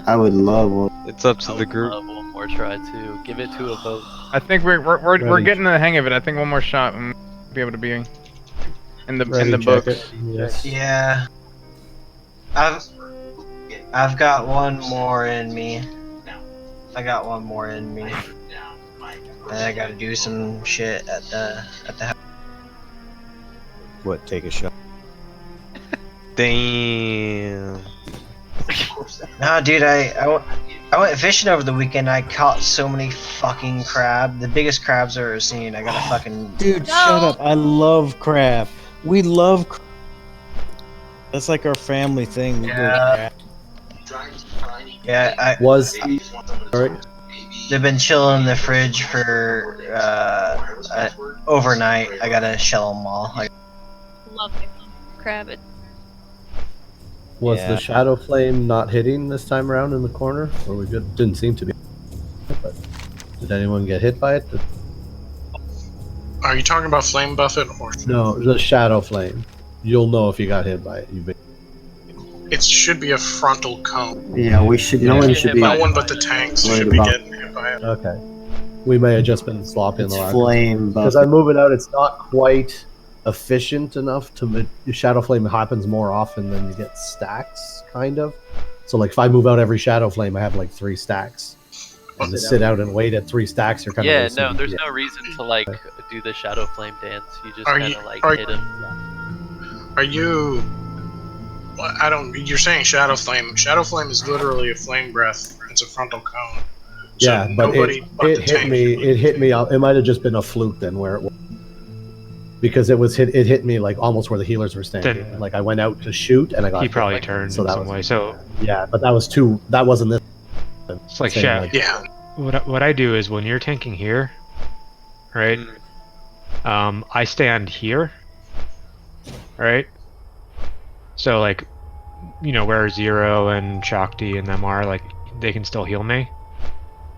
I would love one. It's up to the group. One more try too. Give it to a vote. I think we're Ready. getting the hang of it. I think one more shot and we'll be able to be in the Ready, check books. it. Yes. Yeah. I've got one more in me. I got one more in me. Then I gotta do some shit at the house. What? Take a shot. Damn. Nah, dude, I went fishing over the weekend. I caught so many fucking crab. The biggest crabs I've ever seen. I gotta fucking. Dude, shut up. I love crab. We love crab. That's like our family thing. We do crab. Yeah, Sorry. They've been chilling in the fridge for overnight. I gotta shell them all. Love crab. Was Yeah. the shadow flame not hitting this time around in the corner? Or we good? Didn't seem to be. But did anyone get hit by it? Are you talking about flame buffet or? No, the shadow flame. You'll know if you got hit by it. It should be a frontal cone. Yeah, we should. No one should be. No one but the tanks worried should be about- getting hit by it. Okay. We may have just been sloppy in It's the last. flame Because buffet. I'm moving out, it's not quite efficient enough to. Shadow flame happens more often than you get stacks, kind of. So, like, if I move out every shadow flame, I have like 3 stacks. And to sit out and wait at 3 stacks, you're kind of. Yeah, wasting no, there's DPS. no reason to like do the shadow flame dance. You just Are kind you- of like are- hit him. Are you? Well, I don't. You're saying shadow flame. Shadow flame is literally a flame breath. It's a frontal cone. So Yeah, but nobody but it the hit tank. me. It hit me. It might have just been a fluke then, where it was. Because it was hit. It hit me like almost where the healers were standing. Then- Like I went out to shoot and I got. He hit, probably like, turned so in that some was, way. So Yeah, but that was too. That wasn't this. it's like, Saying, Shaq, what I do is when you're tanking here, right? I stand here, right? So like, you know, where Zero and Shakti and them are, like, they can still heal me.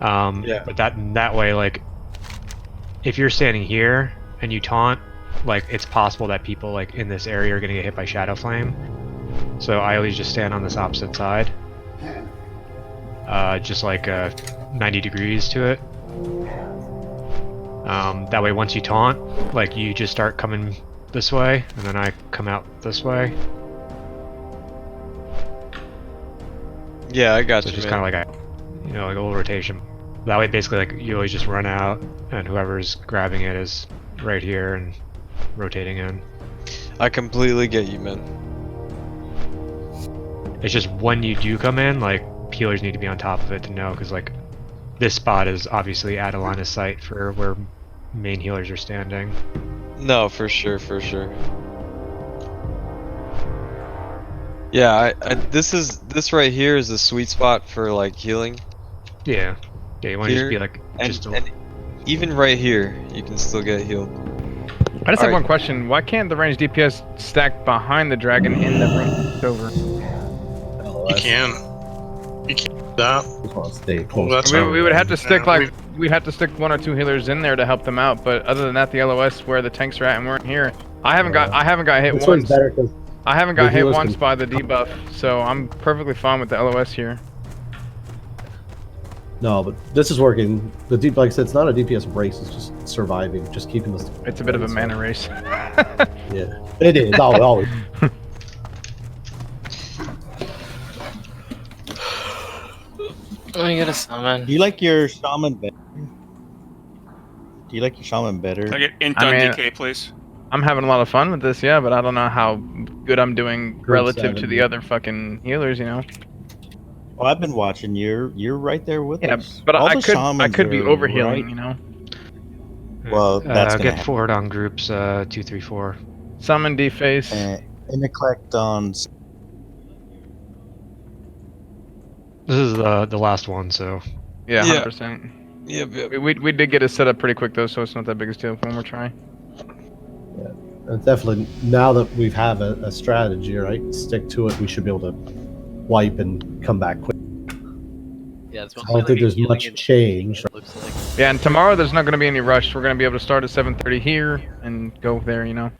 Yeah. But that way, like, if you're standing here and you taunt, like, it's possible that people like in this area are gonna get hit by Shadow Flame. So I always just stand on this opposite side. Just like 90 degrees to it. That way, once you taunt, like, you just start coming this way, and then I come out this way. Yeah, I got So you. it's just man. kind of like a, you know, like a little rotation. That way, basically, like, you always just run out, and whoever's grabbing it is right here and rotating in. I completely get you, man. It's just when you do come in, like, healers need to be on top of it to know, because, like, this spot is obviously out of line of sight for where main healers are standing. No, for sure, for sure. Yeah, this right here is the sweet spot for like healing. Yeah. Yeah, you want to just Here, be like, just a, and even right here, you can still get healed. I just have Alright. one question. Why can't the ranged DPS stack behind the dragon in the ring over? You can. You can do that. Just want to stay Well, close. that's We would have to stick Yeah, like we have to stick 1 or 2 healers in there to help them out. But other than that, the LOS where the tanks are at and we're in here, I haven't got hit This one's once. better because I haven't the got hit healers once can- by the debuff, so I'm perfectly fine with the LOS here. no, but this is working. The deep, like I said, it's not a DPS race. It's just surviving, just keeping this. It's a bit of a mana race. Yeah, it is always. Oh, you gotta summon. Do you like your shaman better? Do you like your shaman better? Can I get int I on mean, DK, please? I'm having a lot of fun with this, yeah, but I don't know how good I'm doing Group relative to 7. the other fucking healers, you know. Well, I've been watching. You're right there with Yeah, us. but All I the could shamans be are overhealing, right- you know. Well, that's gonna get happen. forward on groups 2, 3, 4. Summon deface. And neglect on. This is the last one, so Yeah, Yeah. 100%. Yep. We did get it set up pretty quick though, so it's not that big a deal when we're trying. And definitely, now that we have a strategy, right? Stick to it. We should be able to wipe and come back quick. Yeah, it's I don't think there's much change. Looks like. Yeah, and tomorrow there's not going to be any rush. We're going to be able to start at 7:30 here and go there, you know.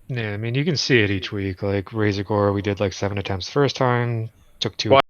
yeah, I mean, you can see it each week. Like Razor Gore, we did like 7 attempts the first time, took 2 Well,